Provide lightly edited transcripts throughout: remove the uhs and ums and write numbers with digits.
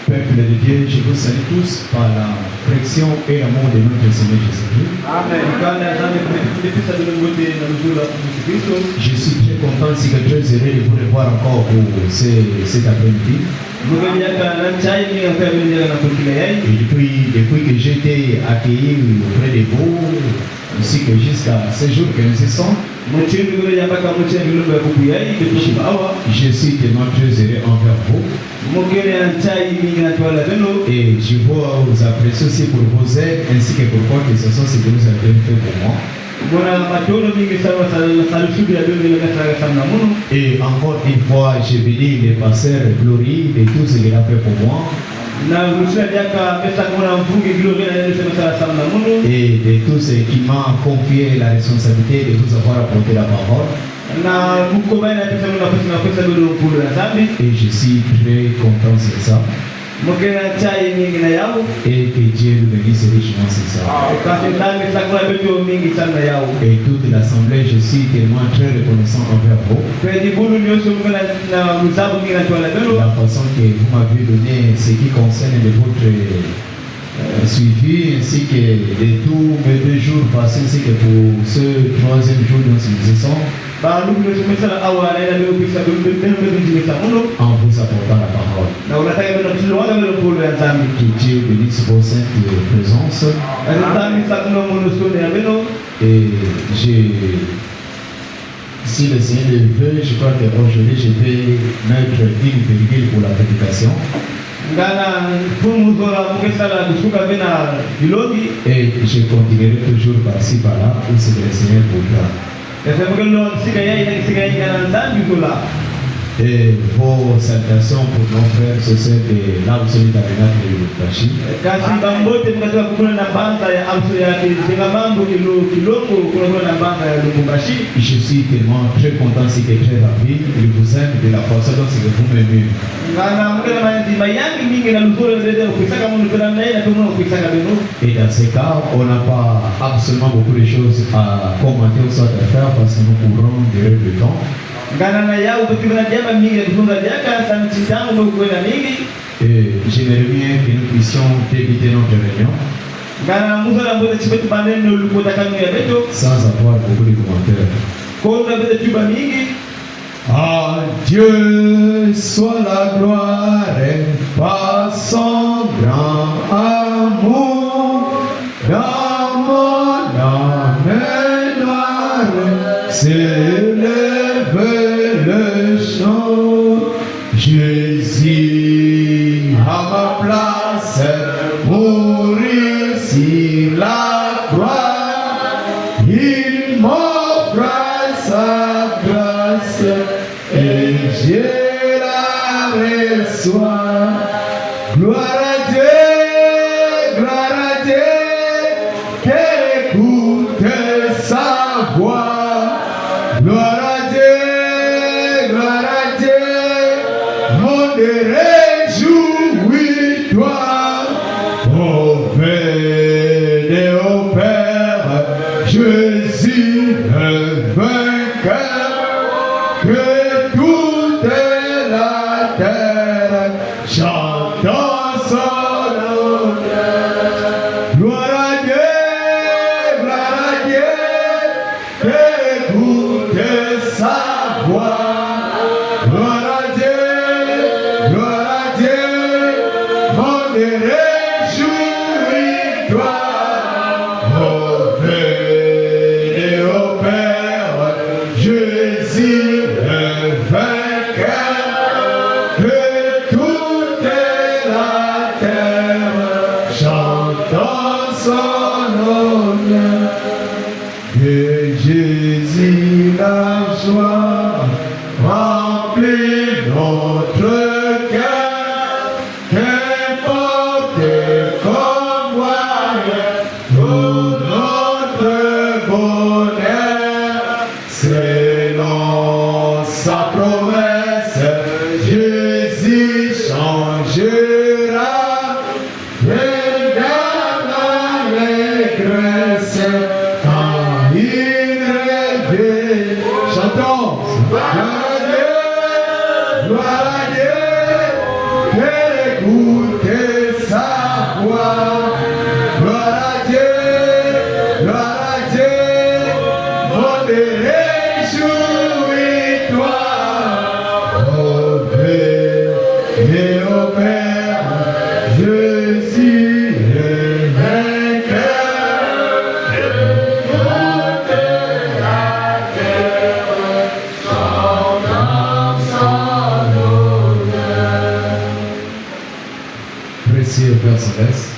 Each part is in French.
Peuple de Dieu, je vous salue tous par la pression et l'amour de notre Seigneur Jésus-Christ. Amen. Je suis très content, si que très heureux de vous revoir encore pour cet après-midi. Et depuis que j'ai été accueilli auprès de vous, ainsi que jusqu'à ce jour que nous y sommes, je suis tellement très heureux envers vous. Et je vous apprécie aussi pour vos aides ainsi que pour quoi que ce soit ce que vous avez fait pour moi. Et encore une fois, je bénis les pasteurs glorieux de tout ce qu'il a fait pour moi. Et de tous ceux qui m'ont confié la responsabilité de vous avoir apporté la parole. Et je suis très content de ça. Et que Dieu nous bénisse richement, c'est ça. Et toute l'assemblée, je suis tellement très reconnaissant envers vous. La façon que vous m'avez donné ce qui concerne de votre suivi, ainsi que de tous mes 2 jours passés, ainsi que pour ce 3e jour dont nous y sommes. En vous apportant la parole. Que Dieu bénisse vos saintes présences. Et si le Seigneur le veut, je crois qu'aujourd'hui je vais mettre une virgule pour la prédication. Et je continuerai toujours par-ci par-là où c'est que le Seigneur voudra. Et vos salutations pour nos frères sociaux de l'Absolu Tabernacle de Lubumbashi. Je suis tellement très content, c'est très rapide. Je vous aime de la façon dont c'est que vous m'aimez. Et dans ce cas, on n'a pas absolument beaucoup de choses à commenter ou soit à faire parce que nous courons derrière le temps. Et j'aimerais bien que nous puissions débuter notre réunion sans avoir beaucoup de commentaires. À Dieu soit la gloire par son grand amour dans mon âme noire. S'élève le chant, Jésus à ma place pour ici sur la croix. Il m'offre sa grâce et je la reçois. Gloire à Dieu, qu'écoute sa voix. Gloire à Dieu, monde réjouis-toi. Au Père, au Père, Jésus le vainqueur, que toute la terre chante son honneur. Gloire à Dieu, écoute sa voix. Gloire à Dieu, monde réjouis-toi. Au Père, au Père, Jésus le vainqueur, que toute la terre chante son honneur. Que Jésus la joie remplit notre cœur, qu'importe comme moyen pour notre bonheur, selon sa promesse, Jésus changera regarde l'allégresse quand il revient. Chantons. Gloire à Dieu, qu'écoute sa voix. Gloire à Dieu, monde réjouis-toi. Au Père et au Père, Jésus est vainqueur. Précieux Père Céleste,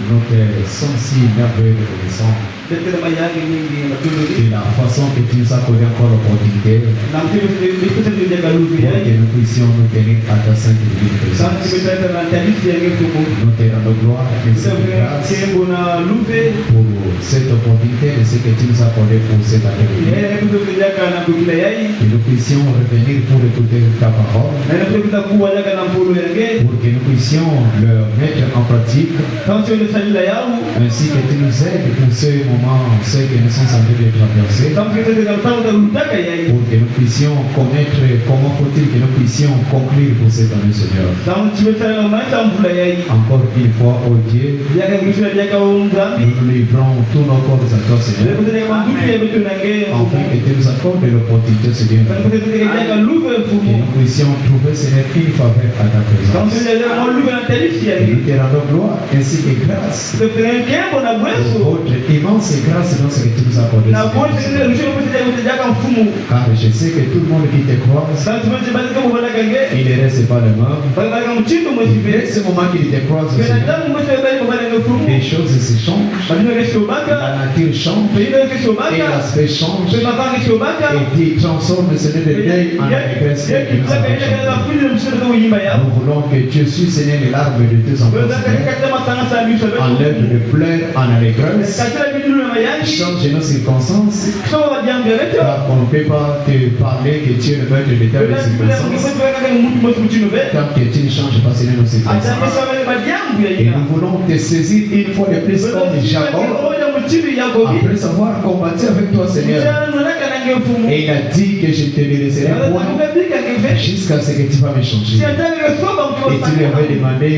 nous te sommes si merveilleux reconnaissants de la façon que tu nous as accordé encore l'opportunité pour que nous puissions nous tenir à ta sainte divine présence. Nous te rendons gloire et grâce pour cette opportunité et ce que tu nous as accordé pour cette année. Que nous puissions revenir pour écouter ta parole, pour que nous puissions le mettre en pratique, ainsi que tu nous aides pour ce moment, ce que nous sommes en train de traverser, pour que nous puissions connaître comment faut-il que nous puissions conclure pour cette année, Seigneur. Encore une fois, oh Dieu, nous nous livrons tous nos corps à toi, Seigneur, afin que tu nous accordes l'opportunité, Seigneur, que nous puissions trouver, Seigneur, une faveur à ta présence. Nous te rendons gloire ainsi que grâce pour votre immense grâce dans ce que tu nous as accordé. Car je sais que tout le monde qui te croise, il ne reste pas le même. Dès ce moment qu'il te croise, les choses se changent, la nature change, et l'aspect change, et tu transformes ce de deuil en allégresse que nous avons chanté. Nous voulons que Dieu suive, Seigneur, les larmes de tes enfants, enlève le pleurs en allégresse, change nos circonstances, car on ne peut pas te parler que tu es le maître de l'état des circonstances, tant que tu ne changes pas, Seigneur, nos circonstances. Et nous voulons te saisir une fois de plus comme Jacob, après avoir combattu avec toi, Seigneur. Et il a dit que je te laisserai point jusqu'à ce que tu vas me changer. Et tu lui avais demandé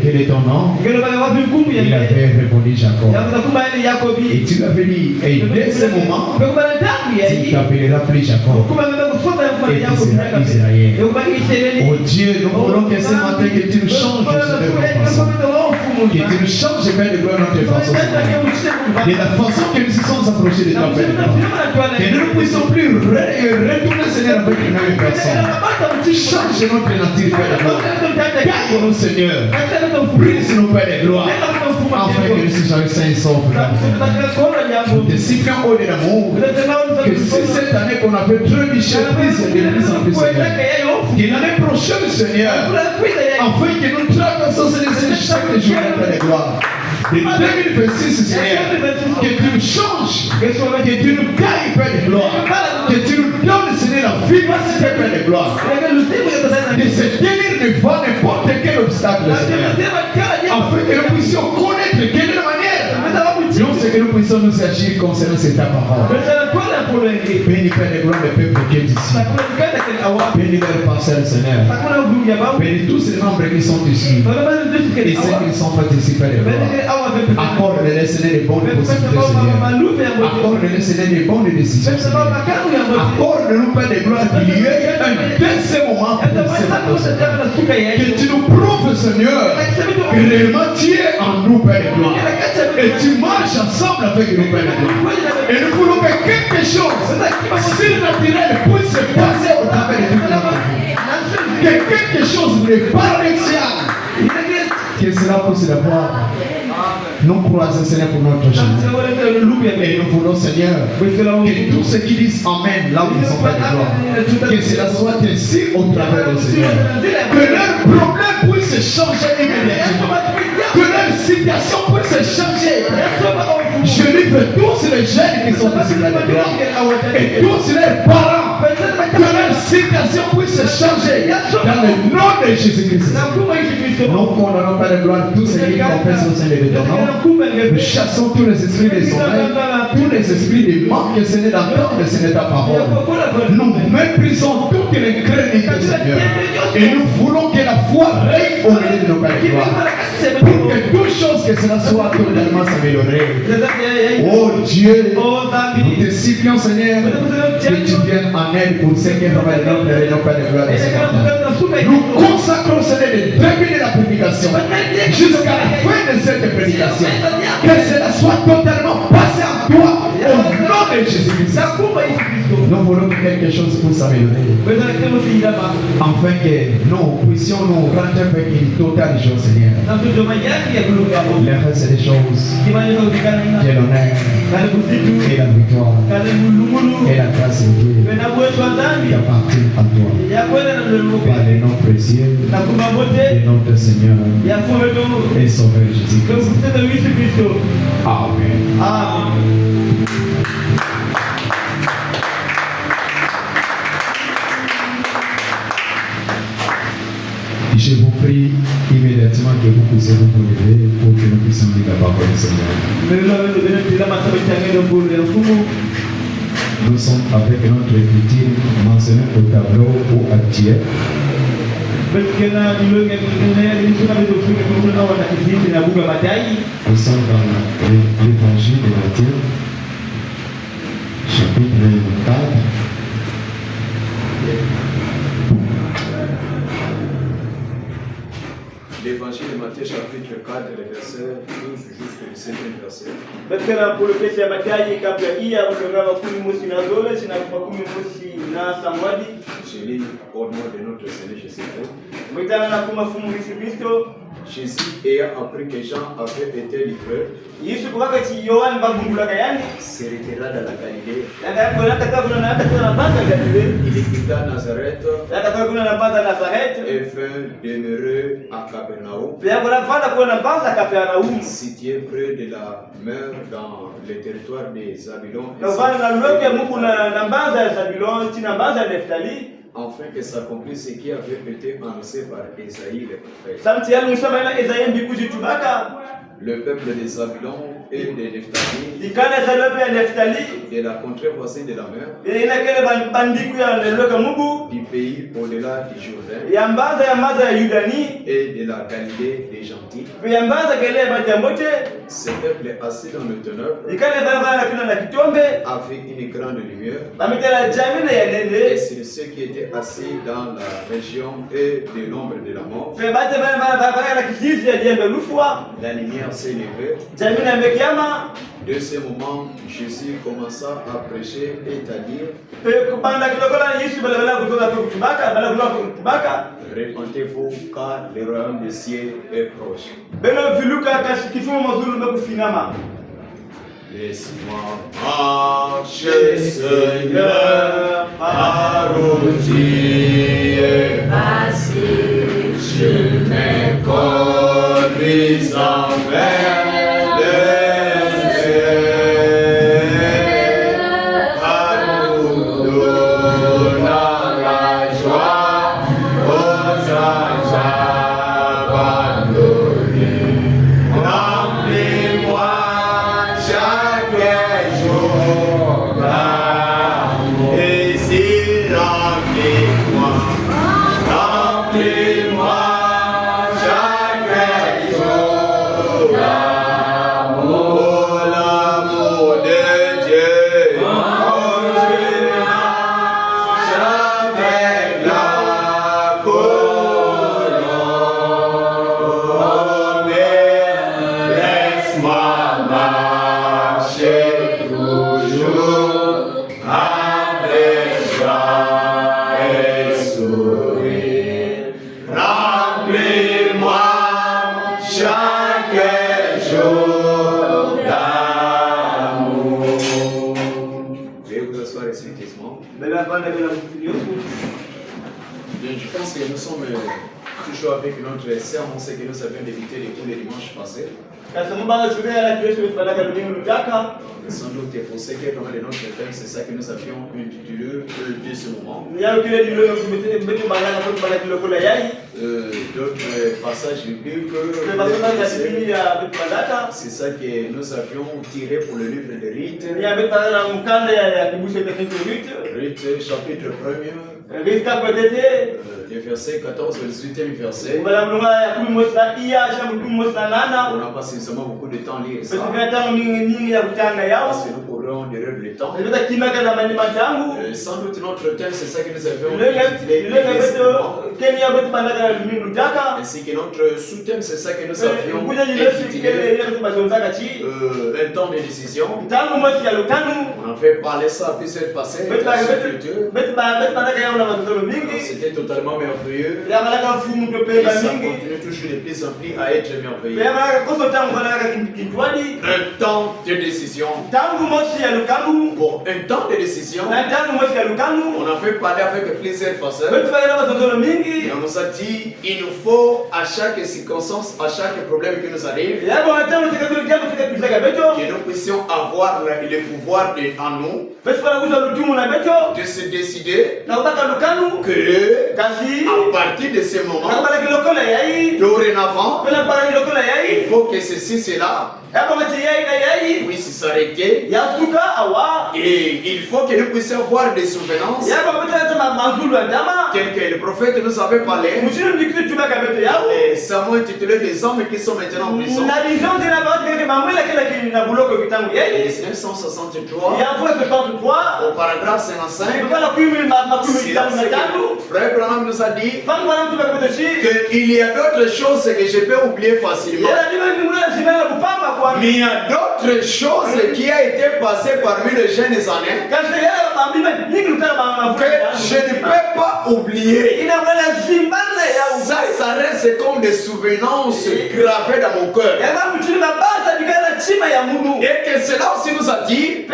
quel est ton nom. Il avait répondu Jacob. Et tu lui avais dit, et dès ce moment, tu t'appelleras plus Jacob. Et tu seras Israël. Oh Dieu, nous voulons que ce matin que tu nous changes de notre façon. Que tu nous changes, Père de gloire, notre façon. De la façon que nous sommes approchés de toi, Père de gloire. Que nous ne puissions plus retourner, Seigneur, avec une même personne. Change notre nature, Père de gloire. Garde-nous, Seigneur. Brise-nous, Père de gloire. afin que le Seigneur Saint sorte de la nous te supplions au de l'amour que si cette année qu'on a fait très riche, plus en plus, Seigneur, que l'année prochaine, Seigneur, afin que nous traversons chaque jour de gloire. De 2026, Seigneur, que tu nous changes, que tu nous gagnes, Père de gloire, que tu nous donnes, Seigneur, la vivacité, Père de gloire, de se tenir devant n'importe quel obstacle, Seigneur, afin que nous puissions connaître de quelle manière, non, c'est que nous puissions nous agir concernant cette parole. Bénis, Père de gloire, le peuple qui est ici. Bénis leur parcelle, Seigneur. Bénis tous les membres qui sont ici et ceux qui ne sont pas ici, Père de gloire. Accorde-les, Seigneur, les bonnes possibilités, Seigneur. Accorde-les, Seigneur, les bonnes décisions, Seigneur. Accorde-nous, Père de gloire, qu'il y ait un décès moment pour ce Seigneur. Que tu nous prouves, Seigneur, que réellement tu es en nous, Père de gloire. Et tu marches ensemble avec nous, Père de gloire. Et nous voulons que quelque chose surnaturel puisse se passer au travers de toute notre vie. Que quelque chose ne paradoxal, que cela puisse l'avoir. Nous croisons, Seigneur, pour notre chemin. Et nous voulons, Seigneur, que tous ceux qui disent Amen, là où ils sont pas de gloire, que cela soit ainsi au travers du Seigneur. Que leur problème puisse changer immédiatement. Que leur situation puisse changer. Je livre tous les jeunes qui sont ici dans la gloire. Et tous les parents. Que leur situation puisse changer. Dans le nom de Jésus-Christ. Nous condamnons pas la gloire tous ceux qui confessent au sein de l'éternel. Nous chassons tous les esprits des sommeils, tous les esprits des manques, ce n'est d'entendre, ce n'est ta parole. Nous méprisons toutes les crédits, Seigneur. Et nous voulons que la foi règne au milieu de nos pères de gloire. Pour que toute chose que cela soit totalement s'améliorer. Oh Dieu, nous te supplions, Seigneur, que tu viennes en aide pour ceux qui travaillent dans nos pères de gloire. Nous consacrons, Seigneur, de terminer la prédication jusqu'à la fin de cette prédication. Que cela soit totalement passé en toi au nom de Jésus-Christ. Nous voulons que quelque chose puisse s'améliorer. Afin que nous puissions nous rendre avec une totale joie, Seigneur. Le reste des choses, qui est l'honneur, et la victoire, et la grâce de Dieu qui appartient à toi. Par les noms précieux de notre Seigneur et Sauveur Jésus-Christ. Amen. Je vous prie immédiatement que vous puissiez vous lever pour que nous puissions lire la parole du Seigneur. Nous sommes avec notre écriture mentionnée au tableau ou actuel. Nous sommes dans l'évangile de Matthieu, chapitre 4. L'évangile de Matthieu chapitre 4, le verset 12 jusqu'au 17e verset. Je lis au nom de notre Seigneur Jésus-Christ. Jésus ayant appris que Jean avait été livré, se retira dans la Galilée. Il quitta Nazareth et vint demeurer à Capernaum, situé près de la mer dans le territoire des Zabulon. Afin que s'accomplisse ce qui avait été annoncé par Esaïe le prophète. Le peuple des Zabulon et de Nephtali, de la contrée voisine de la mer, du pays au-delà du Jourdain, et de la Galilée des gentils. Ce peuple assis dans le ténèbre avec une grande lumière, et c'est ceux qui étaient assis dans la région et de l'ombre de la mort. La lumière s'est levée De ce moment, Jésus commença à prêcher et à dire: répentez-vous car le royaume des cieux est proche. Laisse-moi marcher, Seigneur, par où tu es passé. Je me conduis envers le ciel, par où donnant la joie aux âges abandonnés. Remplis-moi chaque jour d'amour. Et si remplis-moi chaque jour d'amour, l'amour de Dieu. Avec la colombe, laisse-moi marcher toujours avec joie et sourire. Remplis-moi chaque jour d'amour. Veuillez vous asseoir respectueusement. Je pense que nous sommes toujours avec notre sermon, c'est que nous avions débuté les dimanches passés. Sans doute pour ce qui est vraiment de notre thème, c'est ça que nous avions intitulé de ce moment. D'autres passages bibliques, c'est ça que nous avions tiré pour le livre de Ruth. Ruth, chapitre 1er. Le verset 14 au 18e verset. On n'a pas suffisamment beaucoup de temps à lire ça. Parce que nous courons derrière le temps. Sans doute notre thème, c'est ça que nous avions intitulé. Ainsi que notre sous-thème, c'est ça que nous avions intitulé un temps de décision. On a fait parler ça à plusieurs passés. C'était totalement merveilleux. Et ça continue toujours de plus en plus à être merveilleux. Un temps de décision. Bon, un temps de décision. On a fait parler avec plusieurs façons. Et on nous a dit, il nous faut à chaque circonstance, à chaque problème qui nous arrive, que nous puissions avoir le pouvoir en nous de se décider que à partir de ce moment, dorénavant, il faut que ceci, cela puisse s'arrêter. Et il faut que nous puissions avoir des souvenances telles que le prophète nous avait parlé. Et ça m'a intitulé des hommes qui sont maintenant en prison. Et 1963 au paragraphe 55, Frère Branham nous a dit qu'il y a d'autres choses que je peux oublier facilement. Mais il y a d'autres choses qui ont été passées parmi les jeunes années que je ne peux pas oublier. Ça reste comme des souvenances gravées dans mon cœur. Et que cela aussi nous a dit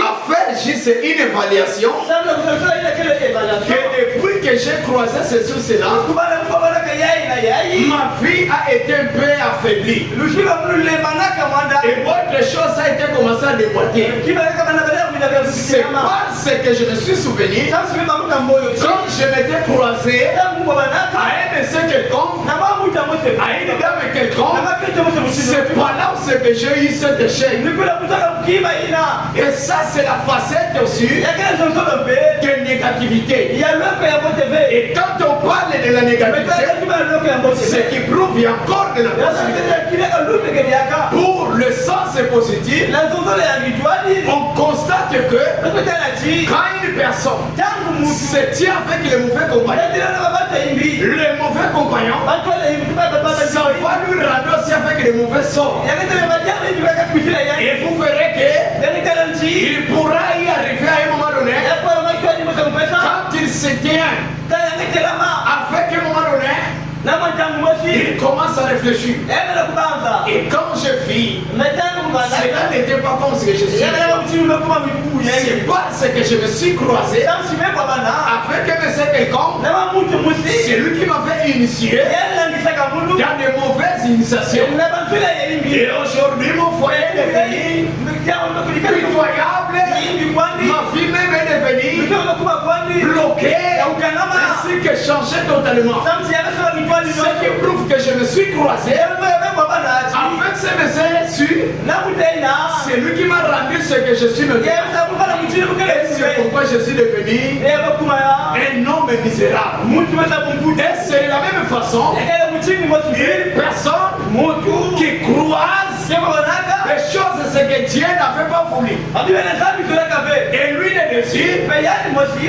à faire juste une évaluation. Que depuis que j'ai croisé ceci ou cela, ma vie a été un peu affaiblie. Et autre chose a été commencé à déboîter. C'est parce que je me suis souvenu, quand je m'étais croisé à un monsieur quelconque, à une dame quelconque, c'est pas là où c'est que j'ai eu cet échec. Et ça, c'est la facette aussi de négativité. Et quand on parle de la négativité, ce qui prouve encore de la possibilité pour le sens c'est positif, on constate que quand une personne se tient avec les mauvais compagnons, les mauvais compagnons, ça va lui rendre aussi avec les mauvais sorts. Et vous verrez qu'il pourra y arriver à un moment donné, quand il se tient avec un moment donné, il commence à réfléchir. Et quand je vis, cela n'était pas comme ce que je suis. C'est parce que je me suis croisé avec un monsieur quelconque. C'est lui qui m'avait initié dans de mauvaises initiations. Et aujourd'hui, mon foyer est devenu pitoyable. Ma vie même est devenue bloquée, ainsi que changée totalement. Ce qui prouve que je me suis croisé avec ce monsieur, c'est lui qui m'a rendu ce que je suis maintenant. Et c'est pourquoi je suis devenu un homme misérable. Et c'est de la même façon, une personne qui croise les choses ce que Dieu n'avait pas voulu. Et lui le désir,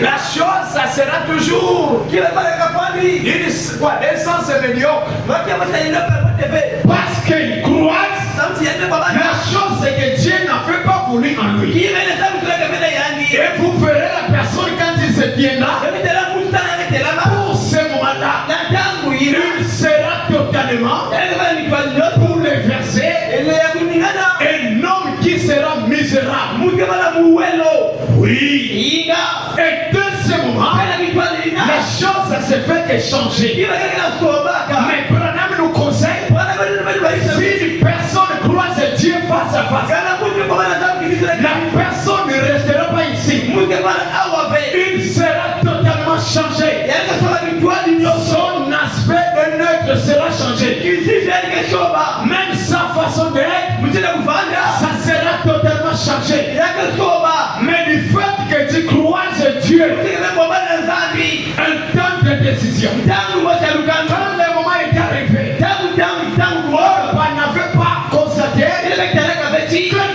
la chose ça sera toujours d'un sens médiocre. Parce qu'il croise la chose que Dieu n'avait pas voulu en lui. Et vous verrez la personne quand il se tiendra, pour ce moment-là, il sera totalement pour les versets un homme qui sera misérable. Oui. Et de ce moment, la chose se fait que changer. Mais Branham nous conseille, si une personne croise Dieu face à face, la personne ne restera pas ici. Il sera totalement changé. Son aspect de neutre sera changé. Même sa façon d'être, ça sera totalement changé. Mais du fait que tu croises Dieu, un temps de décision, quand le moment est arrivé, on n'avait pas constaté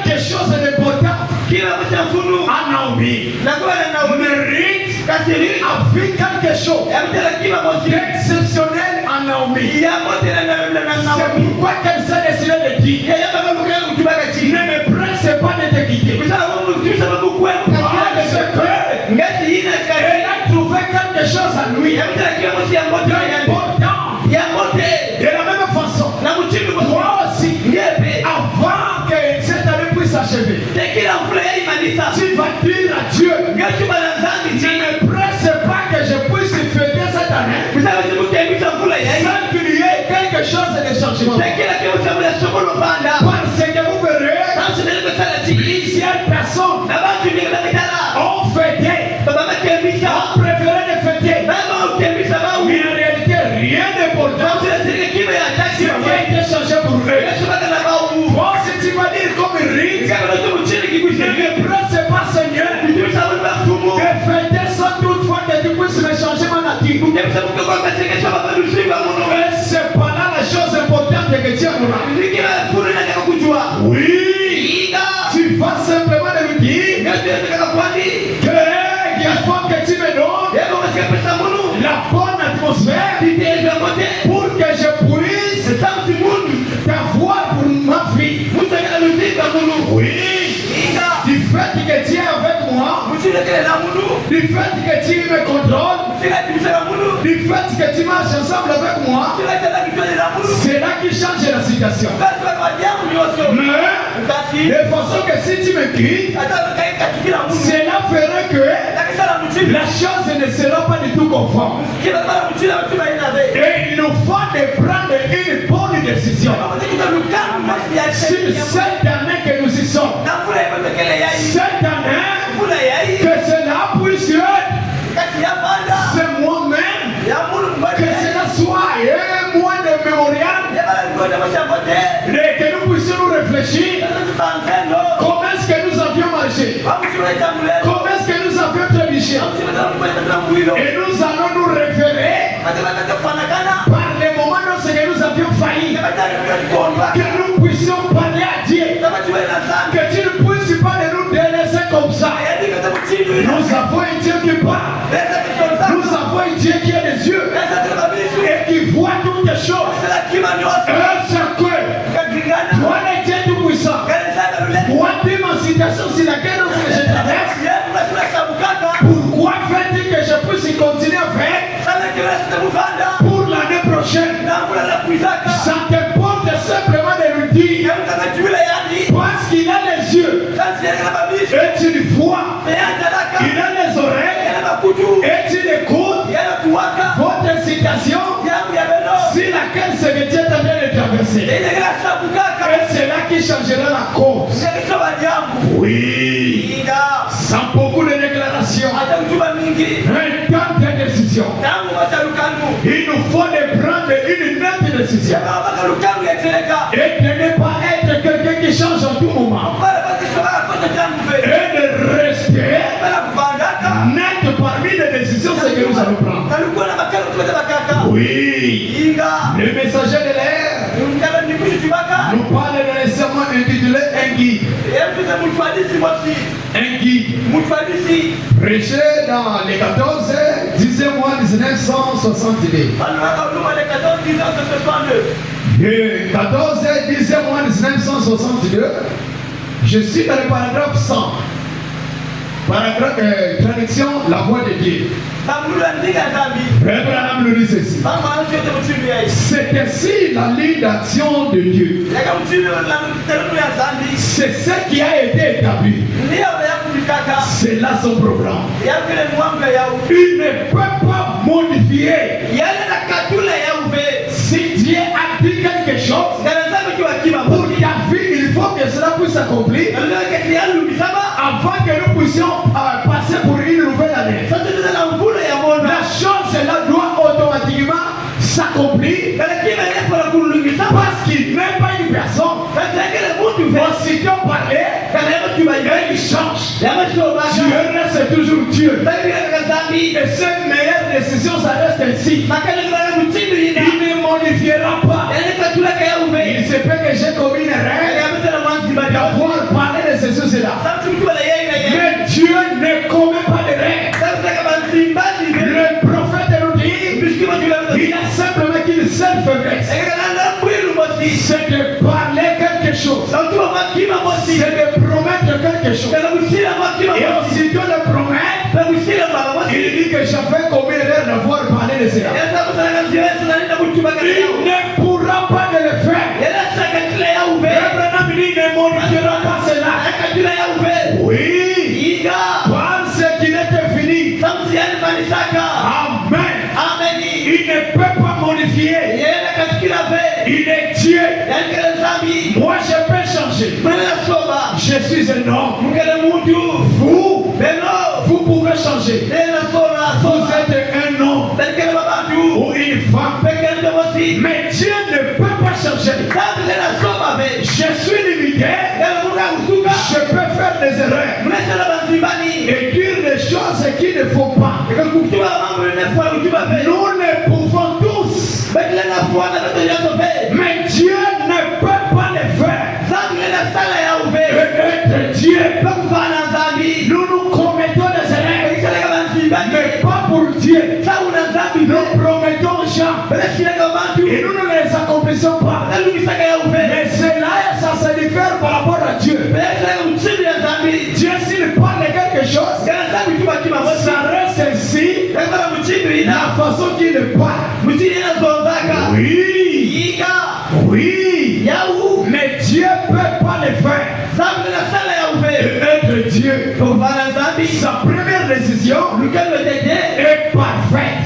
quelque chose d'important à Naomi. Mérite a vu quelque chose d'exceptionnel à Naomi. C'est pourquoi qu'elle s'est décidé de dire, ne me presse pas de te quitter. Elle a trouvé quelque chose à lui d'important. De la même façon, moi aussi, avant que cette année puisse s'achever, tu vas dire à Dieu, ne me presse pas que je puisse fêter cette année sans qu'il y ait quelque chose de changement. Parce que vous verrez, plusieurs personnes ont fêté, ont préféré de fêter, mais en réalité rien d'important qui a été changé pour eux. Bon, si tu vas dire comme Rick, ne me presse pas Seigneur de fêter sans toutefois que tu puisses me changer ma nature. Et c'est pas là la chose importante que Dieu nous a. Oui, tu vas simplement lui dire qu'il faut que tu me donnes la bonne atmosphère pour que je puisse t'avoir pour ma vie. Oui, du fait que tu es avec moi, du fait que tu me contrôles, du fait que tu marches ensemble avec moi, c'est là qui change la situation. Mais de façon que si tu me quittes, cela ferait que la chose ne sera pas du tout conforme. Et il nous faut de prendre une bonne décision. Sur cette année que nous y sommes, cette année, que cela puisse être, c'est moi-même, que cela soit un mois de mémorial, et que nous puissions nous réfléchir comment est-ce que nous avions marché, comment est-ce que nous avions trébuché, et nous allons nous référer par les moments dans ce que nous avions failli, que nous puissions parler à Dieu sur laquelle je traverse, pourquoi fait-il que je puisse continuer à faire pour l'année prochaine? Ça te porte simplement de lui dire, parce qu'il a les yeux et tu le vois, il a les oreilles et tu l'écoutes, votre citation sur laquelle ce métier est en train de traverser. Et c'est là qui changera la cause. Oui, sans beaucoup de déclarations, un temps de décision. Il nous faut de prendre une nette décision et de ne pas être quelqu'un qui change en tout moment et de rester net parmi les décisions que nous allons prendre. Oui, le messager de l'air nous parle de serment intitulé un guide. Un guide prêché dans les 14 10e mois 1962. Le 14 10e mois 1962, je suis dans le paragraphe 100. Paragraphe traduction, la voix de Dieu. Abraham nous dit ceci. C'est ainsi la ligne d'action de Dieu. C'est ce qui a été établi. C'est là son programme. Il ne peut pas modifier. Si Dieu a dit quelque chose pour ta vie, il faut que cela puisse s'accomplir avant que nous puissions passer pour une nouvelle année. La chose là doit automatiquement s'accomplir parce qu'il n'est pas une personne. Aussitôt parlé, il change. Dieu reste toujours Dieu. Et cette meilleure décision, ça reste ainsi. Il ne modifiera pas. Il se peut que j'ai commis une erreur d'avoir parlé de ceci là. Mais Dieu ne commet pas de règles. Le prophète nous dit, il a simplement qu'une seule faiblesse. C'est de parler quelque chose. C'est de promettre quelque chose. Et aussitôt de promettre, il dit que j'avais commis l'erreur d'avoir parlé de cela. Il ne pourra pas de le faire. Abraham dit, il ne modifiera pas cela. Oui, parce qu'il était fini. Amen. Il ne peut pas modifier. Il est Dieu. Moi je peux changer. Je suis un homme. Vous pouvez changer. Vous êtes un homme ou une femme. Mais Dieu ne peut pas changer. Je suis limité. Je peux faire des erreurs et dire des choses qu'il ne faut pas. Nous ne pouvons tous. Mais Dieu ne peut pas les faire. Et être Dieu. Nous nous commettons des erreurs. Mais pas pour Dieu. Nous promettons aux gens. Et nous ne les accomplissons pas. Mais c'est là ça se diffère par rapport à Dieu. Dieu s'il parle de quelque chose, ça reste ainsi. La façon qu'il parle. Oui. Mais Dieu ne peut pas le faire. Être Dieu. Sa première décision est parfaite.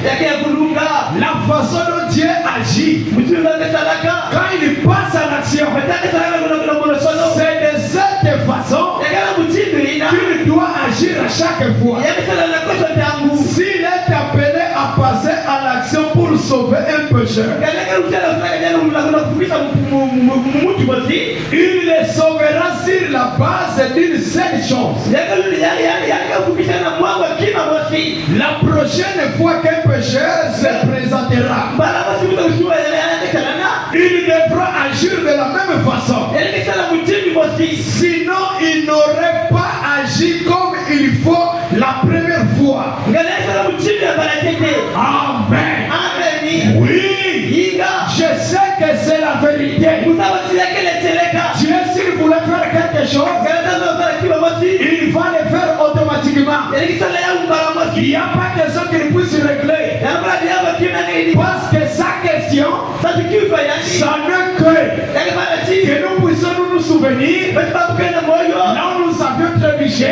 La façon dont Dieu agit, quand il passe à l'action, c'est de cette façon qu'il doit agir à chaque fois. S'il est appelé à passer à l'action pour sauver un pécheur, il le sauvera sur la base d'une seule chose. La prochaine fois qu'un pécheur se présentera, il devra agir de la même façon. Sinon, il n'aurait pas agi comme il faut la première fois. Amen. Oui. Je sais que c'est la vérité. Dieu, s'il voulait faire quelque quelque chose, il va le faire automatiquement. Il n'y a pas de question qu'il puisse régler. Parce que sa question, ça ne que nous puissions nous souvenir là où nous avions trébuché. Et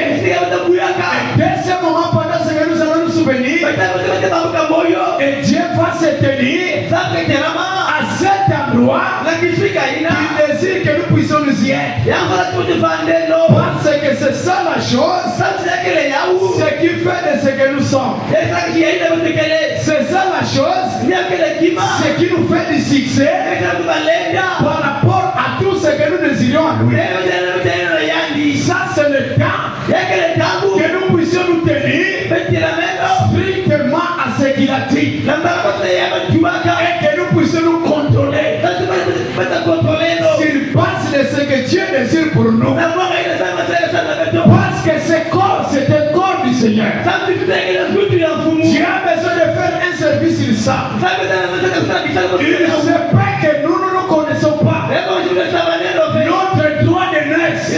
dès ce moment, pendant ce que nous allons nous souvenir, et Dieu va se tenir à cet endroit. Il désire que nous puissions nous y être. Parce que c'est ça la chose. Ce qui fait de ce que nous sommes. C'est ça la chose. Ce qui nous fait du succès par rapport à tout ce que nous désirions à lui. Ça c'est le temps que nous puissions nous tenir strictement à ce qu'il a dit. Et que nous puissions nous contrôler. S'il passe de ce que Dieu désire pour nous. Parce que ce corps, c'est un corps du Seigneur. Dieu a besoin de faire un service, il sait. Il ne sait pas que nous ne nous connaissons pas. Notre droit de naissance. Et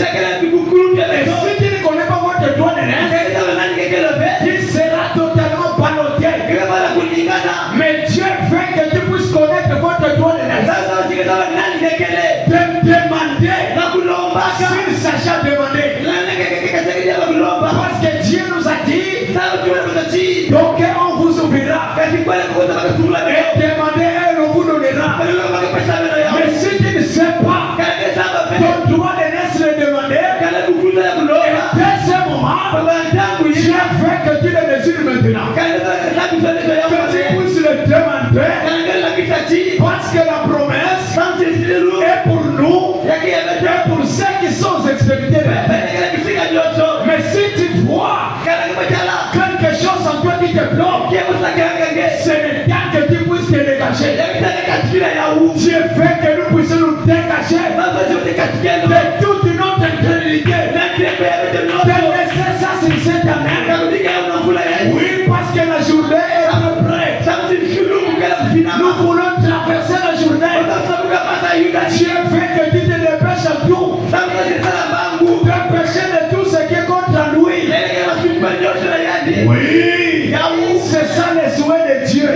si tu ne connais pas votre droit de naissance, tu seras totalement ballotté. Mais Dieu veut que tu puisses connaître votre droit de naissance. De demander s'il s'agit de demander. Parce que Dieu nous a dit, donc on vous ouvrira. Et demandez et on vous donnera. Mais si tu ne sais pas ton droit de naissance le demander, et dès ce moment, Dieu veut que tu le désires maintenant. Que tu puisses le demander. Parce que la promesse est pour nous et pour ceux qui sont aux extrémités de la terre. Mais si tu vois quelque chose en toi qui te bloque, c'est le temps que tu puisses te dégager. Dieu fait que nous puissions nous dégager de toute notre incrédulité. De laisser ça sur cette année. Oui, parce que la journée est prête. Nous voulons traverser la journée. Dieu fait que tu te dépêches à tout. Dépêcher de tout ce qui est contre lui. Oui, c'est ça le souhait de Dieu.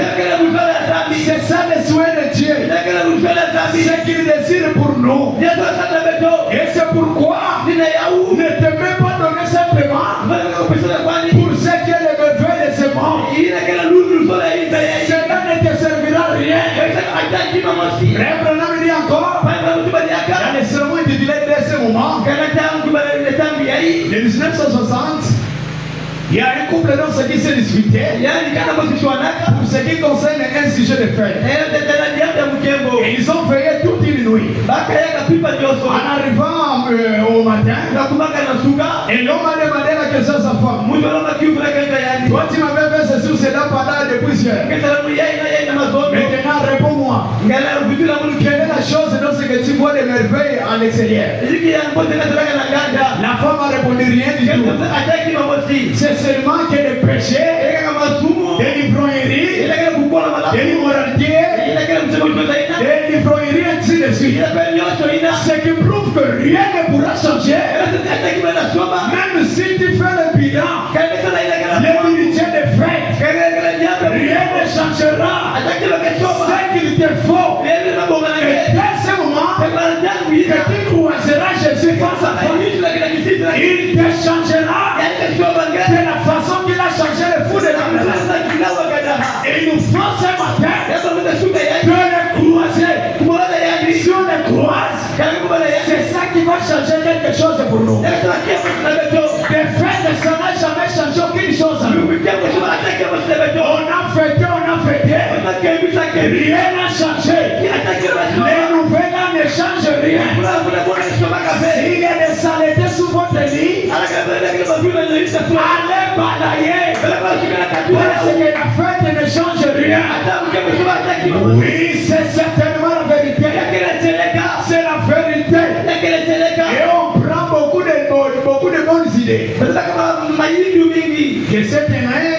C'est ça le souhait de Dieu. Ce qu'il désire pour nous. Et c'est pourquoi ne te mets pas donner simplement pour ce qui est le merveille de ce monde. Cela ne te servira à rien. Abraham dit encore dans le sermon intitulé de ce moment, en 1960, il y a un couple dans ce qui s'est disputé pour ce qui concerne un sujet de fête. Et ils ont veillé toute une nuit. En arrivant au matin, et l'homme a demandé la question à sa femme. Toi tu m'avais fait ceci ou cela pendant depuis hier. Maintenant réponds-moi. Quelle est la chose dans ce que tu vois de merveille à l'extérieur? La femme a répondu rien du tout. C'est seulement que le péché, de l'ivrognerie, de l'immoralité, de l'ivrognerie ainsi de suite. Ce qui prouve que rien ne pourra changer. Même si tu fais le bilan, l'humilité de fait, rien ne changera. Ce qu'il te faut. Et dès ce moment, que tu croiseras Jésus face à toi, il te changera de la façon qu'il a changé le fou de la maison. Et il nous faut ce matin de le croiser. Si on le croise, c'est ça qui va changer quelque chose pour nous. De fait, ça n'a jamais changé aucune chose. On a fêté. Rien n'a changé. Les nouvelles ne changent rien. S'il y a des saletés sous votre lit, allez balayer. Parce que la fête ne change rien. Oui, c'est certainement la vérité. C'est la vérité. Et on prend beaucoup de bonnes idées. Que cette année,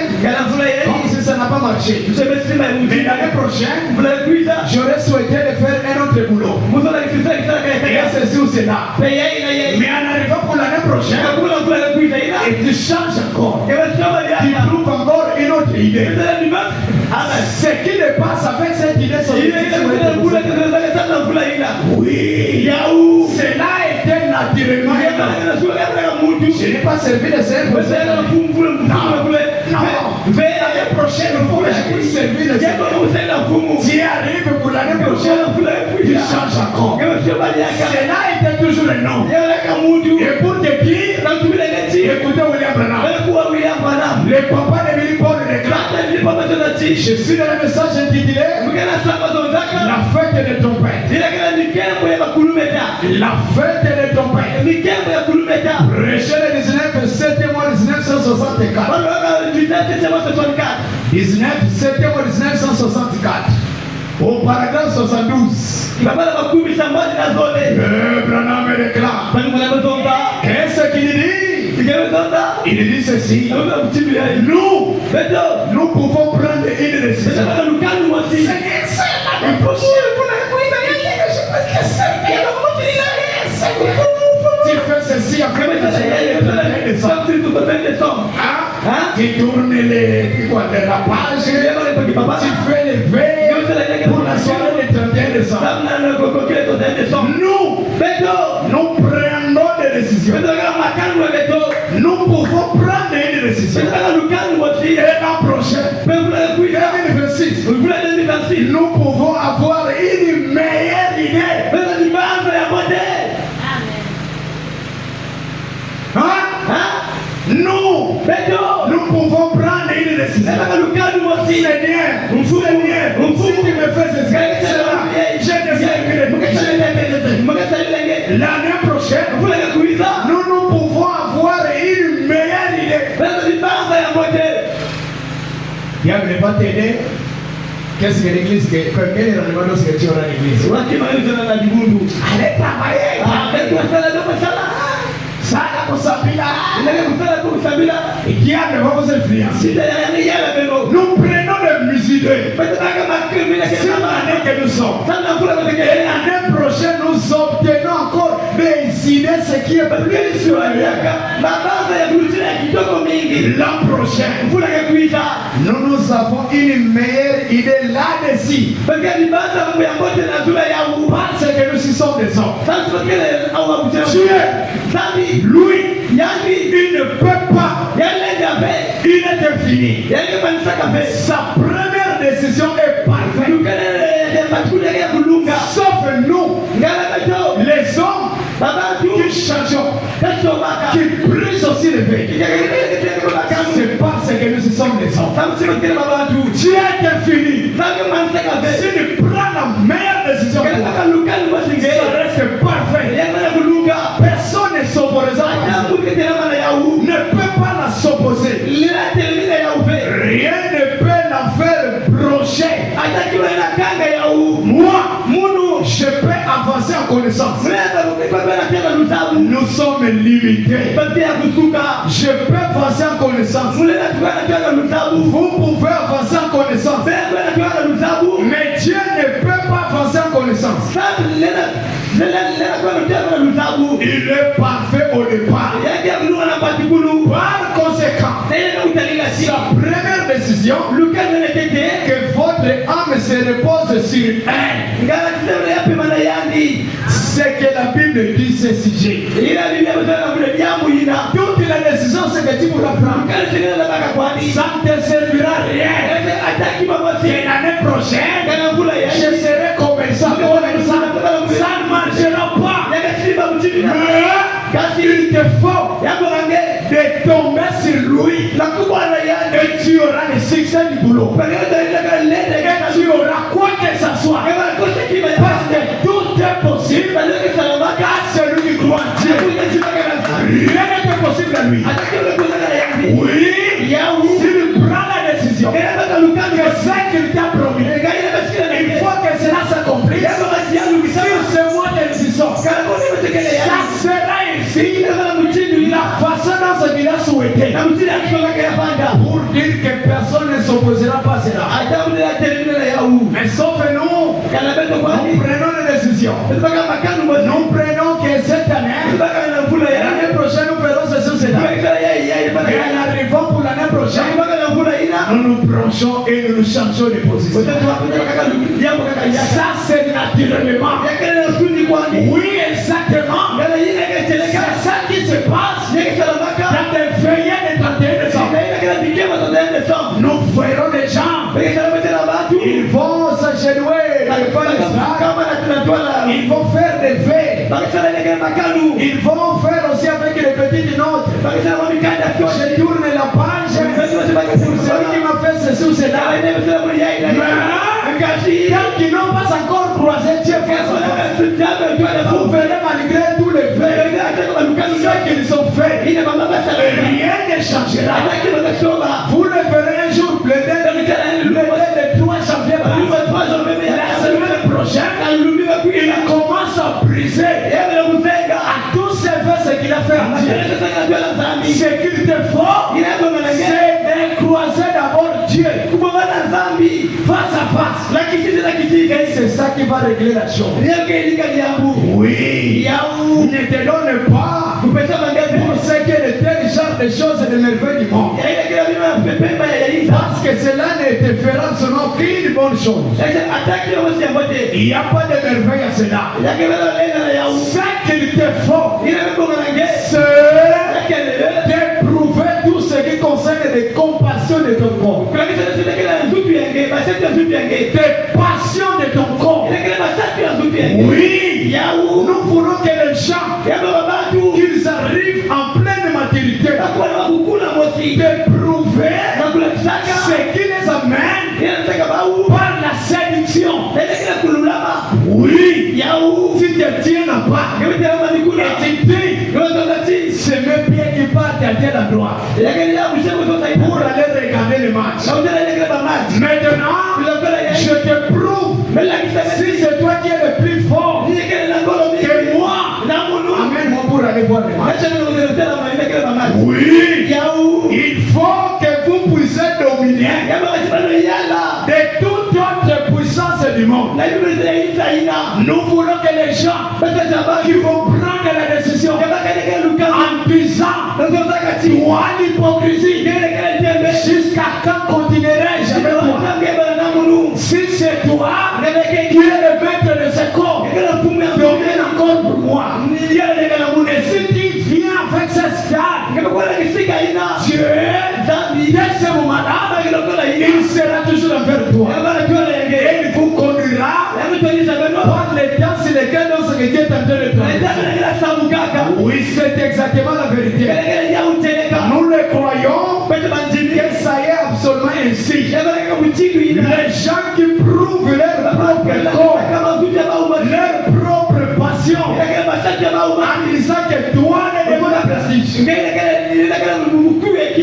comme si ça n'a pas marché, mais l'année prochaine, j'aurais souhaité de faire un autre boulot. Et ceci ou cela. Mais en arrivant prochaine, et tu changes encore. Tu trouves encore une autre idée. Ce qui ne passe avec cette idée, oui, cela était naturellement. Je n'ai pas servi de Seigneur. Non. L'année prochaine, il faut que je puisse servir le Seigneur. Tu arrives pour l'année prochaine, tu changes encore. Cela était toujours le nom. Et pour te dire, écoutez William Branham. Le papa de Billy Paul déclare. Je suis dans le message intitulé La fête des trompettes. La fête des trompettes. Prêché le 19 septembre 1964. 19 septembre 1964. Au paragraphe 72. Branham déclare. Qu'est-ce qu'il dit? Il dit ceci. Nous pouvons prendre une décision. Tu fais ceci après tu tournes la page, tu fais les veilles pour la soirée du 31 décembre. Nous prenons des décisions. Nous pouvons prendre une décision. Et l'an prochain, 2026, nous pouvons avoir une meilleure idée. Nous pouvons prendre une décision. Seigneur, si tu me fais ceci, je te servirai. L'année prochaine, nous pouvons avoir une meilleure idée. Dieu ne va t'aider. Qu'est-ce que l'église, quel est le numéro que tu auras à l'église? Allez travailler. Sana kusabila. Et qui a de vos influences? Nous prenons des idées. C'est l'année que nous sommes. Et l'année prochaine, nous obtenons encore des idées, ce qui est plus supérieur. L'an prochain, nous avons une meilleure idée là-dessus. Parce que nous y sommes des hommes. Dieu, lui, il ne peut pas. Il est infini. Sa première décision est parfaite. Sauf nous, les hommes qui changeons, qui brisent aussi les veilles. C'est parce que nous sommes des hommes. Dieu est infini. Si nous prenons la meilleure décision, ça reste parfait. Personne ne s'opposera. Ne peut pas la s'opposer. Rien ne peut la faire brocher. Moi, je peux avancer en connaissance. Nous sommes limités. Je peux avancer en connaissance. Vous pouvez avancer en connaissance. Mais Dieu ne peut pas avancer en connaissance. Il est parfait au départ. Par conséquent, sa première décision, que votre âme se repose sur elle. C'est que la Bible dit ce sujet. Toutes les décisions, c'est que tu pourras prendre. Ça ne te servira rien. Et l'année prochaine, je serai commerçant. Ça ne marchera pas. Mais il te faut de tomber sur lui. Et tu auras le succès du boulot. Et tu auras quoi que ce soit. Parce que tout est possible à celui qui croit en Dieu. Rien n'est possible à lui. Oui, si tu prends la décision que c'est qu'il t'a promis, il faut que cela s'accomplisse. Si c'est moi qui décision, ça sera ici la façon dont ce qu'il a souhaité. Pour dire que personne ne s'opposera pas à cela. Mais sauf nous, nous prenons des décisions. Nous prenons que cette année, l'année prochaine, nous ferons prochaine, nous nous branchons et nous nous changeons de position. Ça, c'est naturellement. Oui, exactement. C'est ça qui se passe dans des veillées de 31 décembre. Nous verrons des gens. Ils vont s'agenouiller. Ils vont faire des veilles. Ils vont faire aussi avec les petites notes. Je tourne la page. Pour celui qui m'a fait ceci ou cela. Mais tant qu'ils n'ont pas encore croisé Dieu, vous verrez malgré tous les faits, ceux qu'ils ont fait, rien ne changera. Vous le verrez un jour, le 3 janvier, la semaine prochaine, il commence à briser. À tous ces faits, ce qu'il a fait, ce qu'il te faut, c'est de croiser d'abord Dieu face à face. Et c'est ça qui va régler la chose. Oui, ne te donne pas pour ce qui est de tel genre de choses et de merveilles du monde. Parce que cela ne te fera seulement qu'une bonne chose. Il n'y a pas de merveille à cela. Ce qu'il te faut, c'est d'éprouver tout ce qui concerne les compassions de ton corps. Des passions de ton corps. Oui, nous voulons que les gens, qu'ils arrivent en pleine maturité, d'éprouver ce qui les amène par la séduction. Oui, si tu tiens là pas, et tu dis, c'est mes pieds qui partent à tel endroit pour aller regarder le match. Maintenant, je te prouve, si c'est toi qui es le plus fort que moi, amène-moi pour aller voir le match. Oui, il faut que vous puissiez dominer de toute autre puissance du monde. Nous voulons que les gens qui vont prendre la décision en disant toi l'hypocrisie, jusqu'à quand continuerai-je avec toi? Si c'est toi qui es le maître de ce corps, domine encore pour moi. Et si tu viens avec ce stade, Dieu, dès ce moment-là, il sera toujours envers toi. Et il vous conduira par les temps sur lesquels on se est en train de traverser. Oui, c'est exactement la vérité. Nous le croyons que ça y est absolument ainsi. Les gens qui prouvent leur propre corps, leur propre passion, en disant que toi ne demandes pas prestige.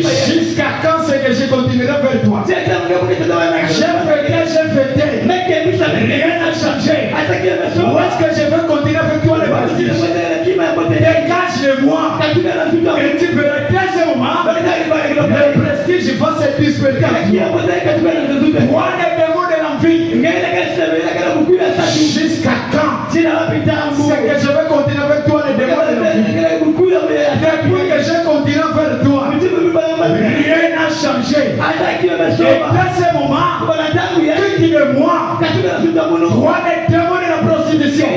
Jusqu'à quand c'est que je continuerai vers toi? J'ai fêté, rien n'a changé. Où est-ce que je veux continuer avec toi le prestige? Dégage-le-moi. Et tu verras dès ce moment, le prestige va se disperser. Moi, le démon de l'envie. Jusqu'à quand? C'est que je veux continuer avec toi le démon de l'envie. Depuis que je continue vers toi, rien n'a changé. Et dès ce moment, quitte de moi, toi le démon de la prostitution.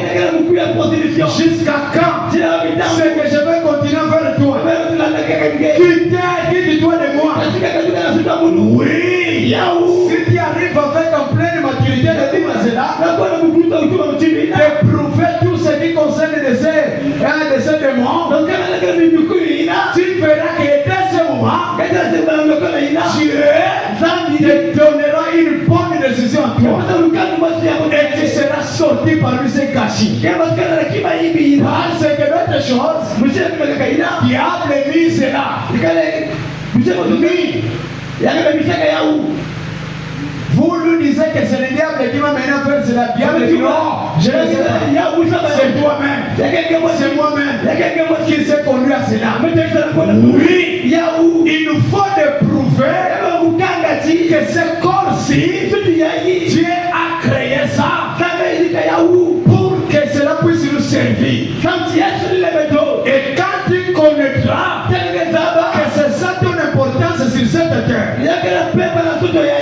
Jusqu'à quand? C'est que je veux continuer vers toi. Quitte-toi de moi. Oui. Si tu arrives avec en pleine maturité de dire cela, d'éprouver tout ce qui concerne les airs de ce démon, tu verras que dès ce moment, Dieu te donnera une bonne décision à toi. Et tu seras sorti parmi ces gâchis. Parce que l'autre chose, diable mise là. Vous lui disiez que c'est le diable qui m'a mené à faire cela. Diable dit non, je ne sais pas. C'est toi-même. C'est moi-même qui s'est conduit à cela. Oui, il nous faut de prouver que ce corps-ci, Dieu a créé ça pour que cela puisse nous servir. Et quand tu connaîtras que c'est ça ton importance sur cette cette terre,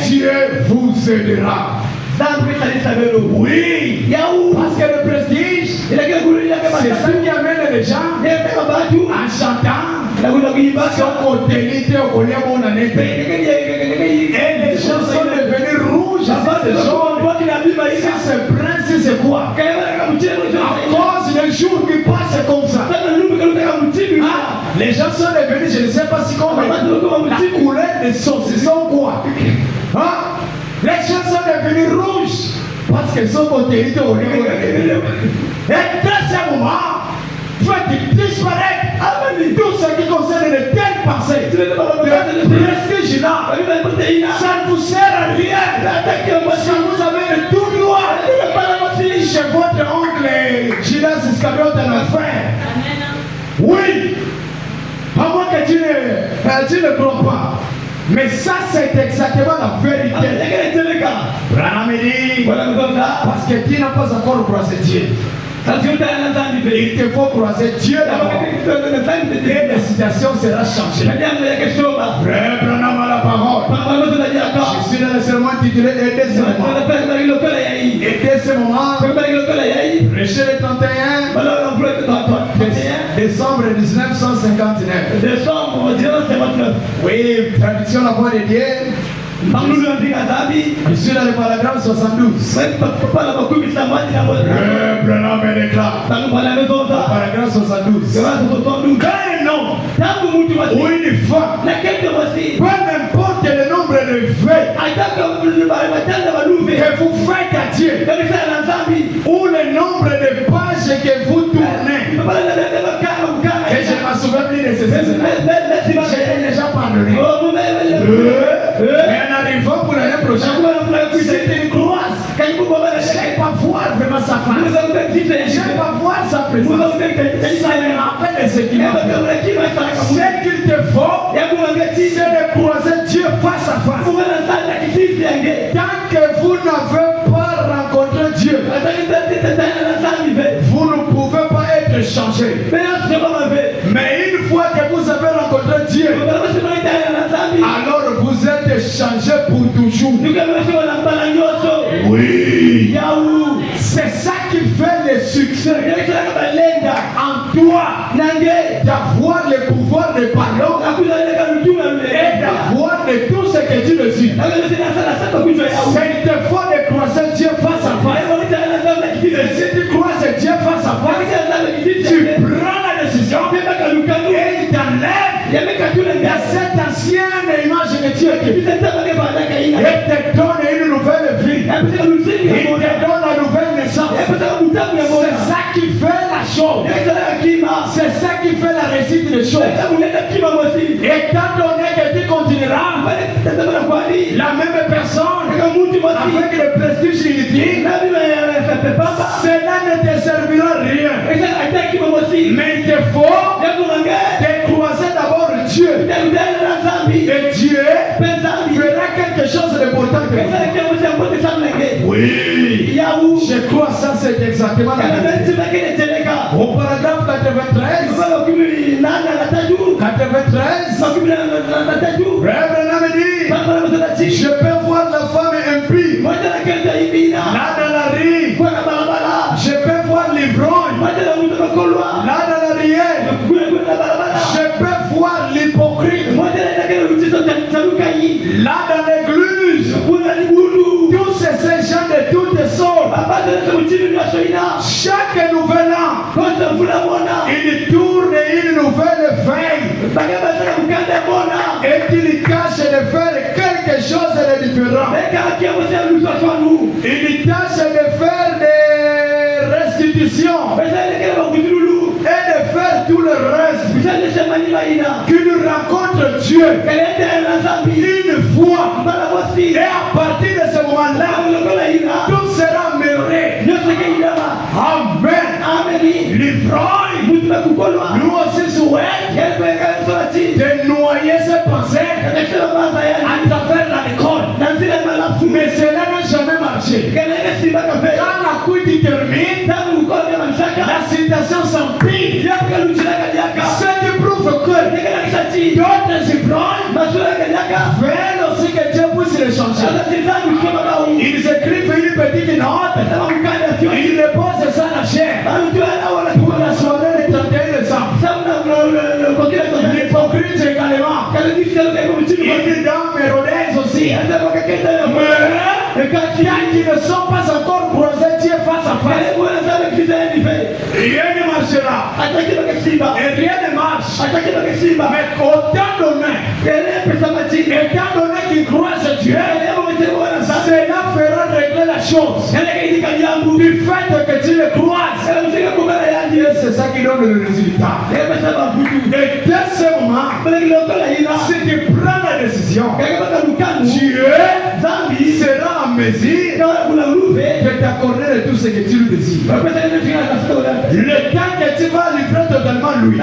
Dieu vous aidera. Oui, parce que le prestige, c'est ça qui amène les gens en chantant. Et les gens sont devenus rouges. Si c'est prince, c'est quoi? À cause des jours qui passent comme ça. Les gens sont devenus, je ne sais pas si comment, la couleur des saucissons quoi. Les gens sont devenus rouges parce qu'ils sont côté au niveau. Et dans ce moment, faites disparaître tout ce qui concerne de telles pensées. Le prestige là, ça ne vous sert à rien. Si vous avez le tout droit chez votre oncle Judas Iscariote en enfer. Oui, à moins que tu ne crois pas. Mais ça, c'est exactement la vérité. Parce que tu n'as pas encore croisé Dieu. Il te faut croiser Dieu d'abord. Et la situation sera changée. Prenons la parole. Je suis dans le serment intitulé Aider ce moment. Aider ce moment. Prêcher le 31 décembre 1959. Oui, traduction la voix de Dieu. Je suis dans le paragraphe 72. Paragraphe 72. Quand un homme ou une femme, peu importe le nombre de vœux que vous faites à Dieu, ou le nombre de pages que vous tournez, et je ne me souviens plus de ces j'ai déjà pardonné. Mais en arrivant pour l'année prochaine, c'est une croise. Je ne vais pas voir vraiment sa face. Je ne vais pas voir sa présence. Ça me rappelle ce qu'il m'a fait. Ce qu'il te faut, c'est de croiser Dieu face à face. Tant que vous n'avez pas rencontré Dieu, vous ne pouvez pas être changé. Mais une fois que vous avez rencontré Dieu, alors vous êtes changé pour toujours. Oui. C'est ça qui fait le succès en toi, d'avoir le pouvoir de parler et d'avoir de tout ce que tu désires. C'est il te faut de croiser Dieu face à face. Et si tu croises Dieu face à face, tu prends la décision et il t'enlève cette ancienne image de Dieu et te donne une nouvelle vie. Il te donne la nouvelle naissance. C'est ça qui fait la chose. C'est ça qui fait la réussite des choses. Étant donné que tu continueras la même personne avec le prestige inutile, cela ne te servira rien. Mais il te faut de croiser d'abord Dieu. Et Dieu fera quelque chose d'important. Oui, je crois ça, c'est exactement la vérité. Au paragraphe 93, je peux voir la femme impie là dans la rue. Je peux voir l'ivrogne là dans la rielle. Je peux voir l'hypocrite là dans l'église. Tous ces gens de toutes sortes. Chaque nouvel an, il tourne une nouvelle feuille et il tâche de faire quelque chose de différent. Il tâche de faire des restitutions et de faire tout le reste. Qu'il rencontre Dieu une fois. Et à partir de ce moment-là, tout sera amélioré. Amen. L'ivrogne, nous aussi souhaitons de noyer ses pensées à travers l'alcool. Mais cela n'a jamais marché. Quand la couille termine, la situation s'empire. Ce qui prouve que d'autres ivrognes Une dame hérodaise aussi. Mais quand qui ne sont pas encore croisés Dieu face à face, rien ne marchera. Et rien ne marche. Mais autant donné, étant donné qu'ils croisent Dieu, cela fera régler la chose. Du fait que tu le croises, c'est ça qui donne le résultat. Et dès ce moment, si tu prends la décision, Dieu sera en mesure de t'accorder tout ce que tu lui désires. Le temps que tu vas livrer totalement lui,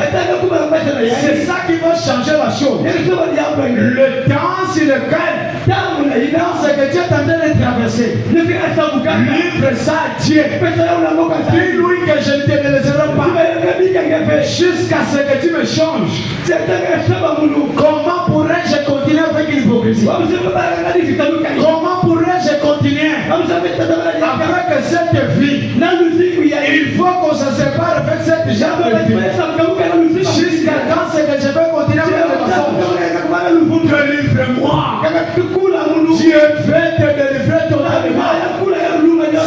c'est ça qui va changer la chose. Le temps sur lequel ce que tu es en train de traverser, livre ça à Dieu. Dis-lui que je ne te laisserai pas jusqu'à ce que tu me changes. Comment pourrais-je continuer avec l'hypocrisie? Comment pourrais-je continuer avec cette vie? Il faut qu'on se sépare avec cette genre de vie. Jusqu'à quand c'est que je vais continuer avec cette façon? Délivre-moi. Dieu veut te délivrer totalement.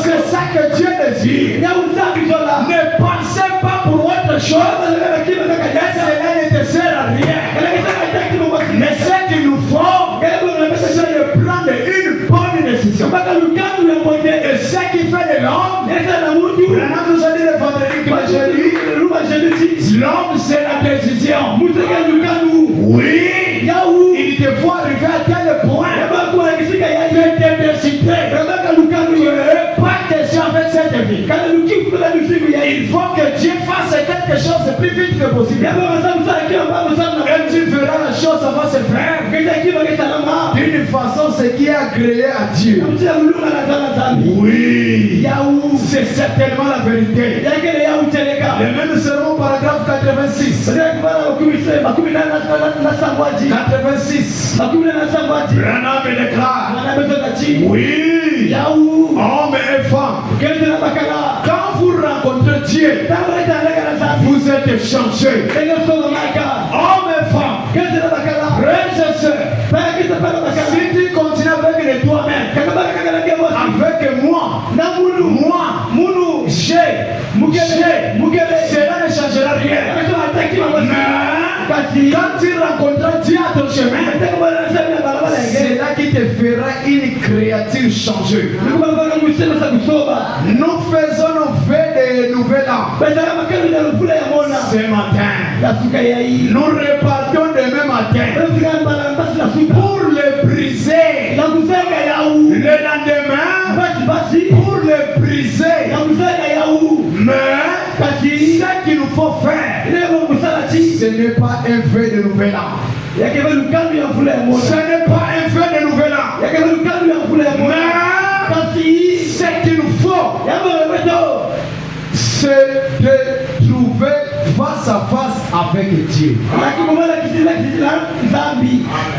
C'est ça que Dieu désire. Ne pensez pas pour autre chose. Cela ne te sert à rien. Mais ce qu'il nous faut, c'est de prendre une bonne décision. Et ce qui fait de l'homme, on nous a dit le vendredi que l'homme c'est la décision. Oui, il te faut arriver à tel point que te décider. Pas question avec cette vie. Il faut que Dieu fasse quelque chose le plus vite que possible. Et tu verras la chose, ça va se faire d'une façon ce qui est agréé à Dieu. Oui, c'est certainement la vérité. Le même sermon, paragraphe 86. 86. Branham déclare, oui, homme et femme, quand vous rencontrez Dieu, vous êtes changés. Homme et femme, frères et sœurs, si tu continues avec toi-même, avec moi, cela ne changera rien. Mais quand tu rencontreras Dieu à ton chemin, c'est là qui te fera une créature changée. Nous faisons nos fêtes de nouvel an. Ce matin, nous repartons demain matin pour le briser. Le lendemain, pour le briser. Mais ce qu'il nous faut faire, ce n'est pas un feu de nouvel an. Ce n'est pas un feu de nouvel an. Mais ce qu'il nous faut, c'est de trouver face à face avec Dieu.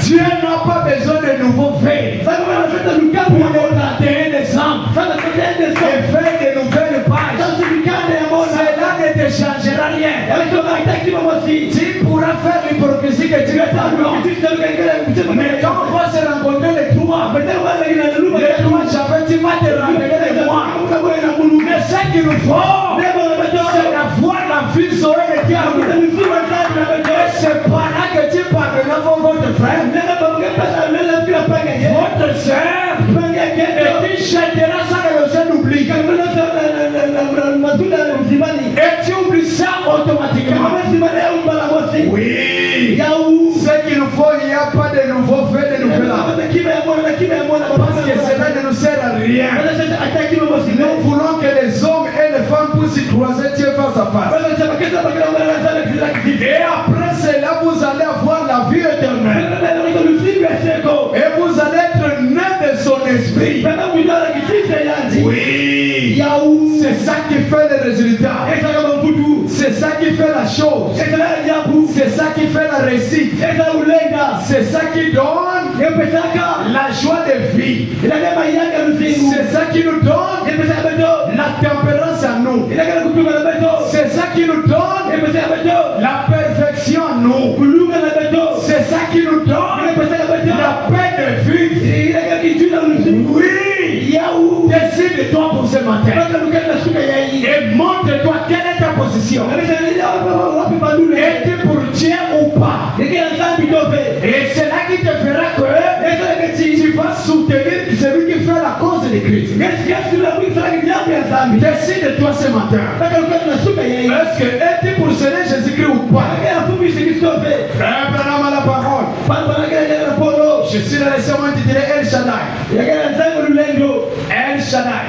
Dieu n'a pas besoin de nouveaux faits pour le 31 décembre. Et faire de nouvelles pages. Cela ne te changera rien. Tu pourras faire l'hypocrisie que tu as. Mais quand on va se rencontrer les trois, j'avais tu vas te rappeler de moi. Mais ce qu'il nous faut, c'est d'avoir la vie sur le diable. Et c'est pas là que tu parleras votre frère, votre soeur, et tu jetteras ça dans le ciel oubli. Et tu oublies ça automatiquement. Oui. Ce qu'il nous faut, il n'y a pas de nouveau fait de nouvel an. Parce que cela ne nous sert à rien. Nous voulons que les hommes et les femmes puissent croiser Dieu face à face. Et après cela, vous allez avoir la vie éternelle. Et vous allez être nés de son esprit. Oui. C'est ça qui fait le résultat. C'est ça qui fait la chose. C'est ça qui fait la réussite. C'est ça qui donne la joie de vie. C'est ça qui nous donne la tempérance à nous. C'est ça qui nous donne la perfection à nous. C'est ça qui nous donne de toi pour ce matin. Et montre-toi quelle est ta position. Es-tu pour Dieu ou pas? Et c'est là qui te fera que tu vas soutenir celui qui fait la cause de Christ. Décide-toi ce matin. Est-ce que es-tu pour Seigneur Jésus-Christ ou pas? Frère Branham a la parole. Je suis dans les sermons intitulés El Shaddai. El Shaddai.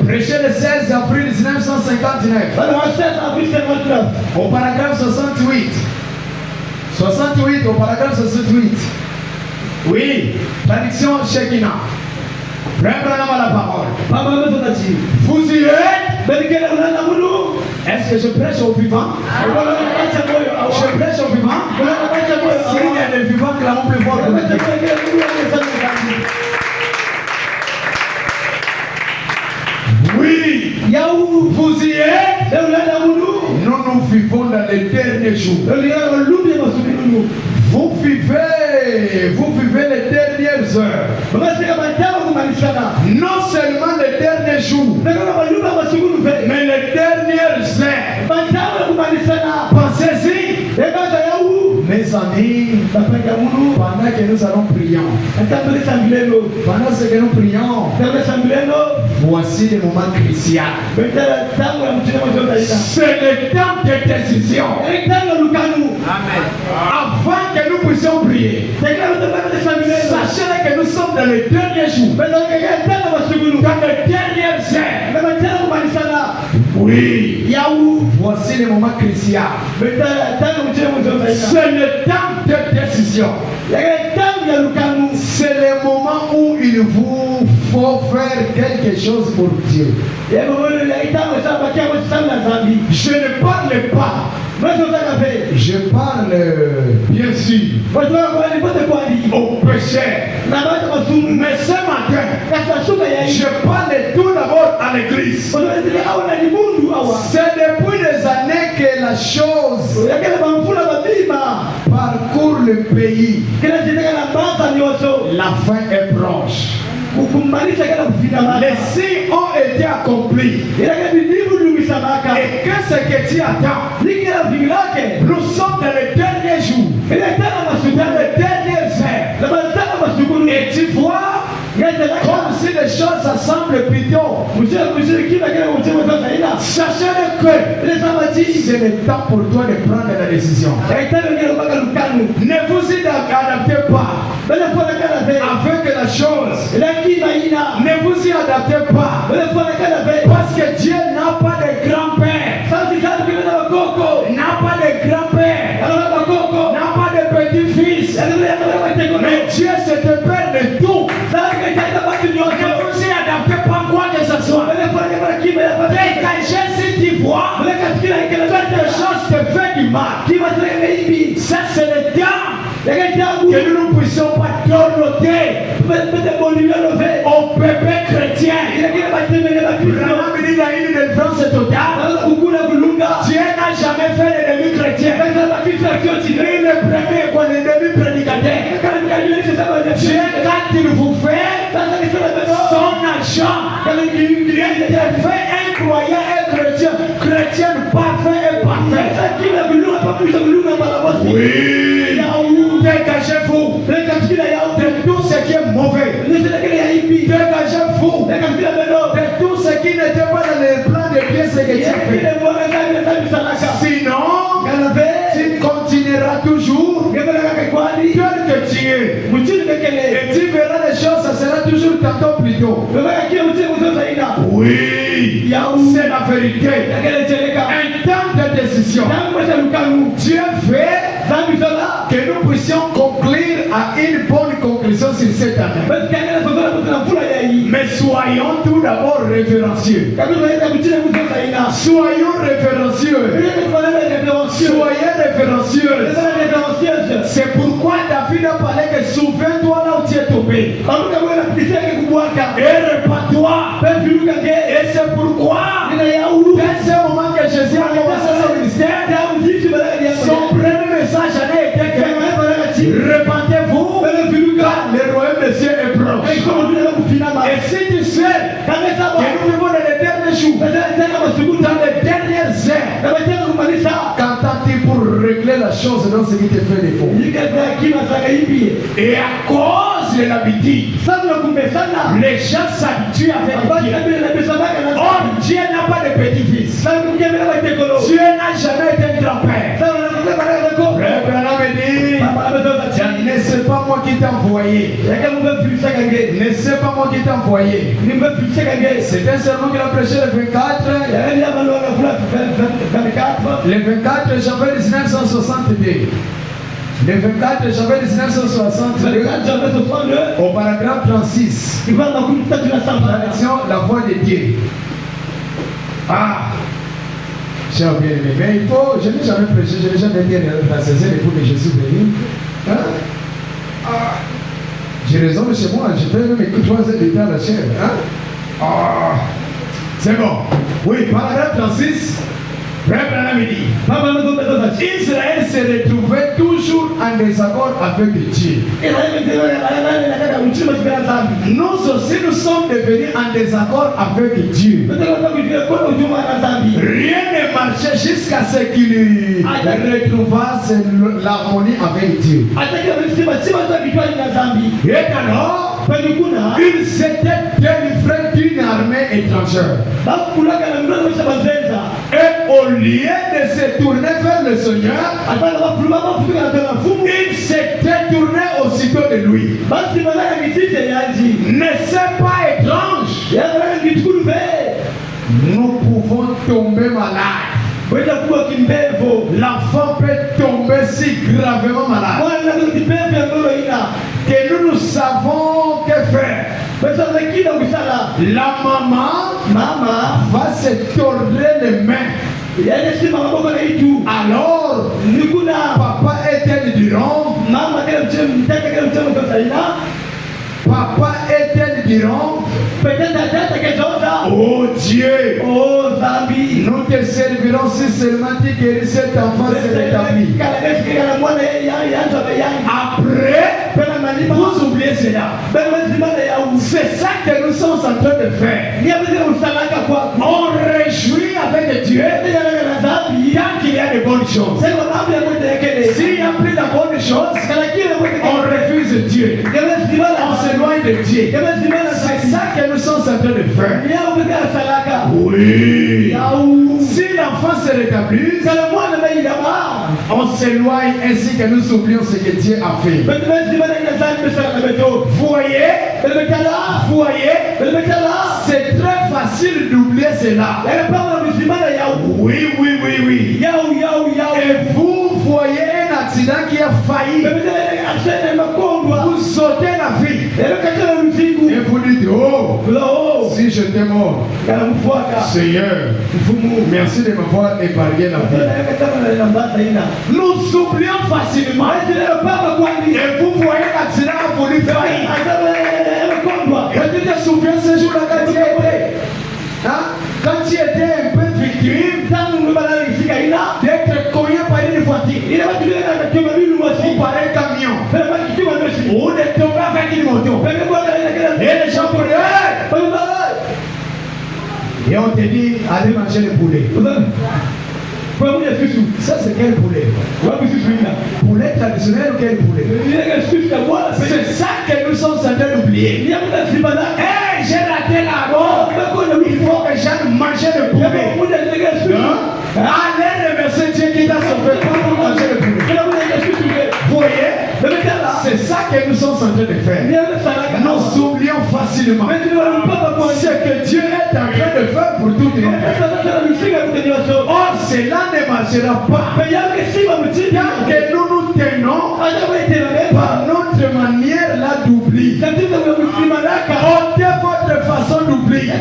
Prêché le 16 avril 1959. Au paragraphe 68. 68 au paragraphe 68. Oui, traduction Shekinah. Frère Branham a la parole. Vous y êtes? Est-ce que je prêche aux vivants? Je prêche aux vivants? S'il y a des vivants, clamons plus fort. Oui, vous y êtes? Nous vivons dans les derniers jours. Vous vivez les dernières heures. Non seulement les derniers jours, mais les dernières heures. Pensez-y. Mes amis, pendant que nous allons prier, pendant ce que nous prions, voici le moment crucial. C'est le temps de décision. Amen. Avant que nous puissions prier, sachez que nous sommes dans les derniers jours, dans les dernières heures. Oui, voici le moment crucial. C'est le temps de décision. C'est le moment où il vous faut faire quelque chose pour Dieu. Je ne parle pas. Je parle bien sûr au péché. Mais ce matin, je parle tout d'abord à l'église. C'est depuis des années que la chose parcourt le pays. La fin est proche. Les signes ont été accomplis. Et que ce que tu attends, nous sommes dans les derniers jours, dans les dernières heures. Et tu vois, comme si les choses semblent plutôt. Sachez que c'est le temps pour toi de prendre la décision. Ne vous y adaptez pas avec la chose. Ne vous y adaptez pas. Parce que Dieu n'a pas de grand-père. N'a pas de grand-père. N'a pas de petit-fils. Mais Dieu c'est le père de tout. Ne vous y adaptez pas quoi que ce soit. Dégagez si tu vois quelque chose te fait du mal. Ça c'est le temps que nous ne puissions pas donner au bébé chrétien. Dieu n'a jamais fait l'ennemi chrétien. Il est le premier qu'on l'ennemi prédicateur. Dieu, quand il vous fait son argent, il te fait un croyant et chrétien parfait et parfait. Oui, dégagez-vous de tout ce qui est mauvais. Dégagez-vous de tout ce qui n'était pas dans les plans de Dieu, ce que tu fais. Sinon, tu continueras toujours tel que tu es. Et tu verras les choses, ça sera toujours tantôt plus tôt. Oui, c'est la vérité. Un temps de décision. Dieu fait que nous puissions conclure à une bonne conclusion sur cette année. Mais soyons tout d'abord révérencieux. Soyons révérencieux. Soyez révérencieux. C'est pourquoi David a parlé que souviens-toi là où tu es tombé. Et répands-toi. Et c'est pourquoi dès ce moment que Jésus a commencé son ministère, son premier message a été que répandez-vous car le royaume de Dieu est proche. Et si tu sais la chose dans ce qui te fait défaut. Et à cause de l'habitude, les gens s'habituent avec Dieu. Or, Dieu n'a pas de petit-fils. Dieu n'a jamais été grand-père. Frère Branham dit, ne c'est pas moi qui t'ai envoyé. Ne c'est pas moi qui t'ai envoyé. C'était seulement qu'il a prêché le 24. Le 24 janvier 1962. Le 24 janvier 1962. Au paragraphe 36. Traduction, la voix de Dieu. Ah! Cher bien-aimé, mais il faut, je n'ai jamais prêché, je n'ai jamais dit la saison pour que Jésus bénisse. Hein? Ah. J'ai raison de chez moi, je fais même écouter 3 heures de temps à la chair. Hein? Ah. C'est bon. Oui, paragraphe 36. Frère Branham dit, Israël se retrouvait toujours en désaccord avec Dieu. Nous aussi, nous sommes devenus en désaccord avec Dieu. Rien ne marchait jusqu'à ce qu'il retrouvasse l'harmonie avec Dieu. Et alors, il s'était délivré d'une armée étrangère. Et au lieu de se tourner vers le Seigneur, il s'était tourné aussitôt de lui. N'est-ce pas étrange? Nous pouvons tomber malades. L'enfant peut tomber si gravement malade que nous savons que faire. La maman va se tordre les mains. Alors, papa est-elle diront, papa est-elle diront, oh Dieu, oh Zambi, nous te servirons si seulement tu guéris cet enfant se rétablit. Après, vous oubliez cela. C'est ça que nous sommes en train de faire. On réjouit avec Dieu tant qu'il y a de bonnes choses. S'il n'y a plus de bonnes choses, on refuse Dieu. On s'éloigne de Dieu. C'est ça que nous sommes en train de faire. Oui. Si l'enfant se rétablit, on s'éloigne ainsi que nous oublions ce que Dieu a fait. Voyez, c'est très facile d'oublier cela. Oui. Et vous voyez un accident qui a failli. Vous sautez la vie. Et vous dites, oh, si j'étais mort, Seigneur, merci de m'avoir épargné la vie. Nous oublions facilement. Et vous voyez l'accident a voulu faillir. Et tu te souviens ce jour-là quand tu étais, quand tu étais un peu victime d'être cogné par une voiture ou par un camion ou de tomber avec une moto. Et les gens pour et on te dit, allez manger le poulet. Ça c'est quel poulet? Poulet traditionnel ou quel poulet? C'est ça que nous sommes en train d'oublier. J'ai raté la mort. Il faut que j'aille manger le poulet. Allez remercier Dieu qui t'a sauvé pour manger le poulet. Vous voyez? C'est ça que nous sommes en train de faire. Nous oublions facilement ce que Dieu est en train de faire pour tout le monde. Or, cela ne marchera pas. Tant que nous nous tenons par notre manière là d'oubli. Ôtez votre façon d'oublier.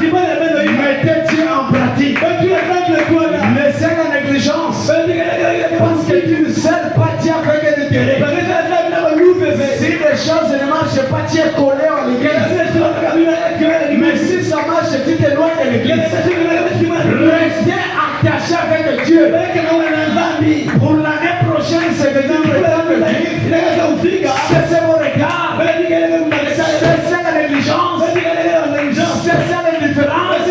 Mettez Dieu en pratique. Laissez la négligence. Parce que tu ne sers pas Dieu avec l'intérêt. Si les choses ne marchent pas, tu es collé à l'église. Mais si ça marche, tu t'éloignes de l'église. Restez attaché avec Dieu. Pour l'année prochaine, c'est venu le temps de vivre. Cessez vos regards. Cessez la négligence. Cessez l'indifférence.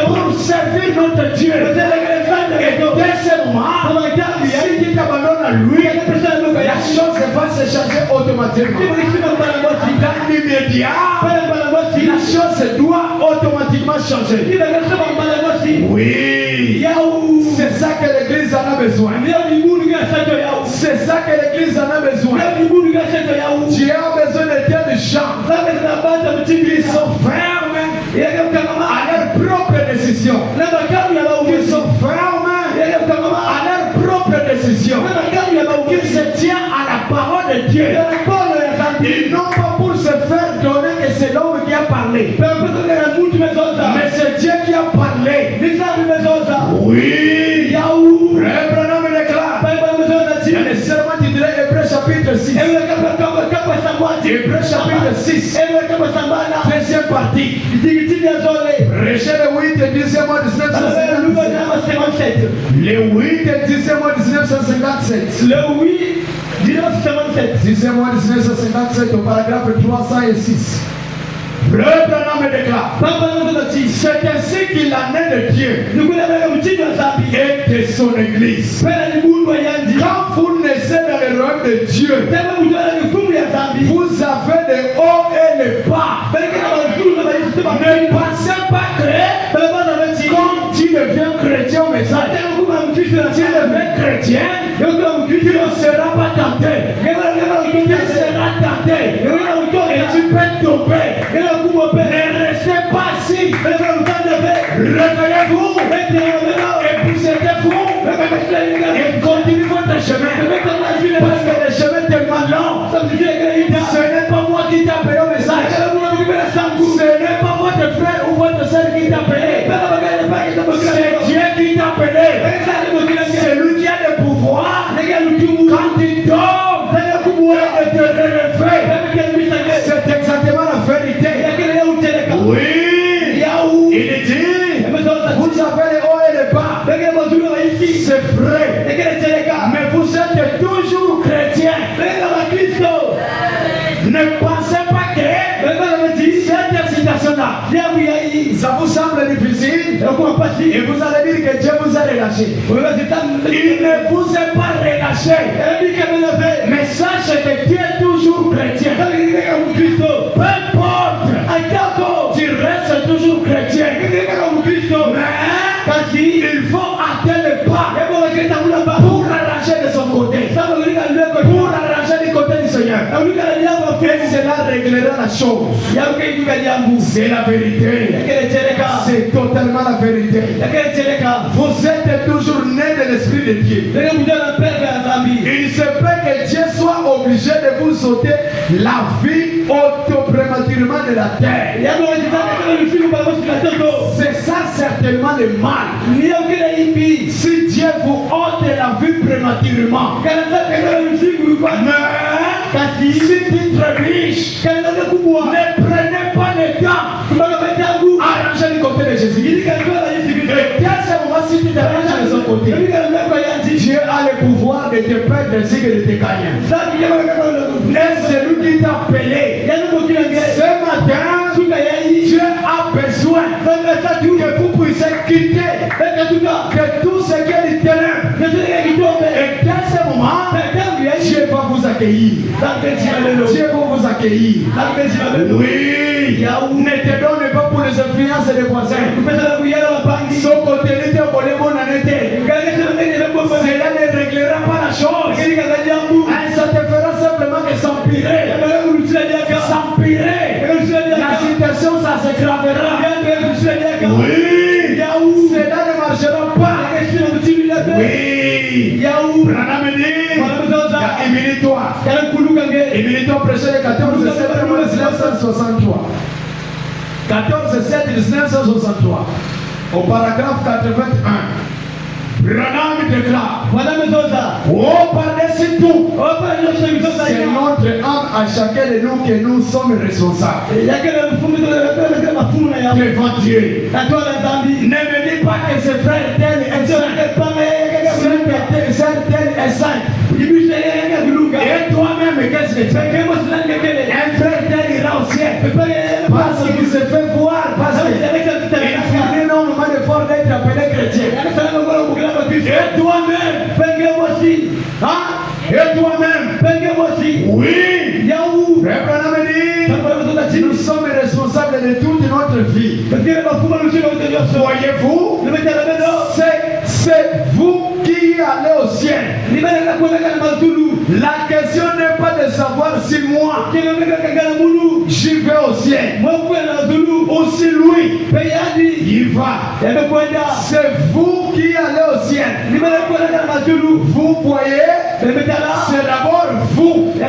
Pour servir notre Dieu. Et dès ce moment, si tu t'as à lui, la chose va se changer automatiquement. Dans l'immédiat, la chose doit automatiquement changer. Oui, c'est ça que l'église en a besoin. C'est ça que l'église en a besoin. Tu as besoin de des gens qui sont fermes à leur propre décision. Qui sont fermes à leur propre décision. Qui se tiennent à la parole de Dieu. Ils n'ont pas pour se faire donner que c'est l'homme qui a parlé. Mais c'est Dieu qui a parlé. Oui. Frère Branham déclare. Il y a les serments qui diraient Hébreux chapitre 6. Hébreux chapitre 6. 13e partie. Prêchez le 8 et 10e mois 1957. Le 8 et 10e mois 1957. Le 8, 1957. 10e mois 1957 au paragraphe 306. Frère Branham déclare. C'est ainsi qu'il en est de Dieu et de son église. Quand vous naissez dans le royaume de Dieu, vous avez les hauts et les bas. Ne pensez pas que quand tu deviens chrétien, mais ça, tu deviens chrétien, tu ne seras pas tenté. Tu seras tenté. Et tu peux tomber. Ne restez pas assis. Réveillez-vous. Et poussez-vous. Et continuez votre chemin. Parce que le chemin est tellement long. Ce n'est pas moi qui t'ai appelé au message. Ce n'est pas votre frère ou votre soeur qui t'a appelé. C'est Dieu qui t'a appelé. C'est lui qui a le pouvoir. Quand il dort, et te réveille. C'est exactement la vérité. Oui. Il dit, vous avez les hauts et les bas. C'est vrai. Mais vous êtes toujours chrétien. Ne pensez pas que cette citation-là, ça vous semble difficile. Et vous allez dire que Dieu vous a relâché. Il ne vous a pas relâché. Mais sachez que Dieu est toujours chrétien. Peu importe, tu restes toujours chrétien. Mais il faut atteindre le pas pour arranger de son côté. Pour arranger du côté du Seigneur. Et cela réglera la chose. C'est la vérité. C'est totalement la vérité. Vous êtes toujours né de l'Esprit de Dieu. Il se peut que Dieu soit obligé de vous ôter la vie auto-prématurément de la terre. C'est ça certainement le mal. Si Dieu vous ôte la vie prématurément, mais si tu es riche, ne prenez pas le temps arranger du côté de Jésus. Et dès ce moment, si tu t'arranges de son côté, Dieu a le pouvoir de te perdre ainsi que de te gagner. Et celui qui t'a appelé ce matin, Dieu a besoin que vous puissiez quitter que tout ce qui est du terrain. Et dès ce moment, Dieu va vous accueillir. Dieu va vous accueillir. Oui. Ne te donne pas pour les influences des voisins. Son côté n'était pas le bon année. Cela ne réglera pas la chose. Ça te fera simplement que s'empirer. La situation, ça s'aggravera. Oui. Cela ne marchera pas. Oui. Branham dit, humilie-toi. Humilie-toi, prêcher le 14 septembre 1963. 14 septembre 1963. Au paragraphe 81. Branham déclare, oh par-dessus tout, c'est notre âme à chacun de nous que nous sommes responsables devant Dieu. Ne me dis pas que ce frère tel est saint. Et toi-même, qu'est-ce que tu fais? Un frère tel ira au ciel parce qu'il se fait voir, parce qu'il fournit énormément d'efforts d'être appelé chrétien. Et toi-même, Et toi-même. Oui. Frère Branham dit, nous sommes responsables de toute notre vie. Voyez-vous, c'est vous qui allez au ciel. La question n'est pas de savoir si moi j'y vais au ciel ou si lui il va. C'est vous qui allez au ciel. Vous voyez, c'est d'abord vous. Et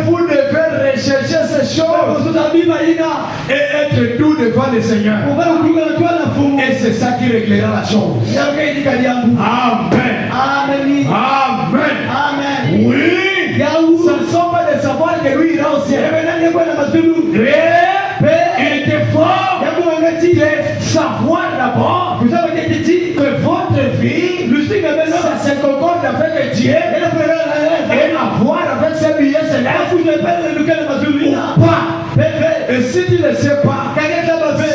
vous devez rechercher ces choses et être doux devant le Seigneur. Et c'est ça qui réglera la chose. Amen. Amen. Amen. Oui. Ce ne sont pas de savoir que lui ira au ciel. Il était fort de savoir d'abord que votre vie, ça se concorde avec Dieu et avoir avec ses billets célestes ou pas. Et si tu ne sais pas,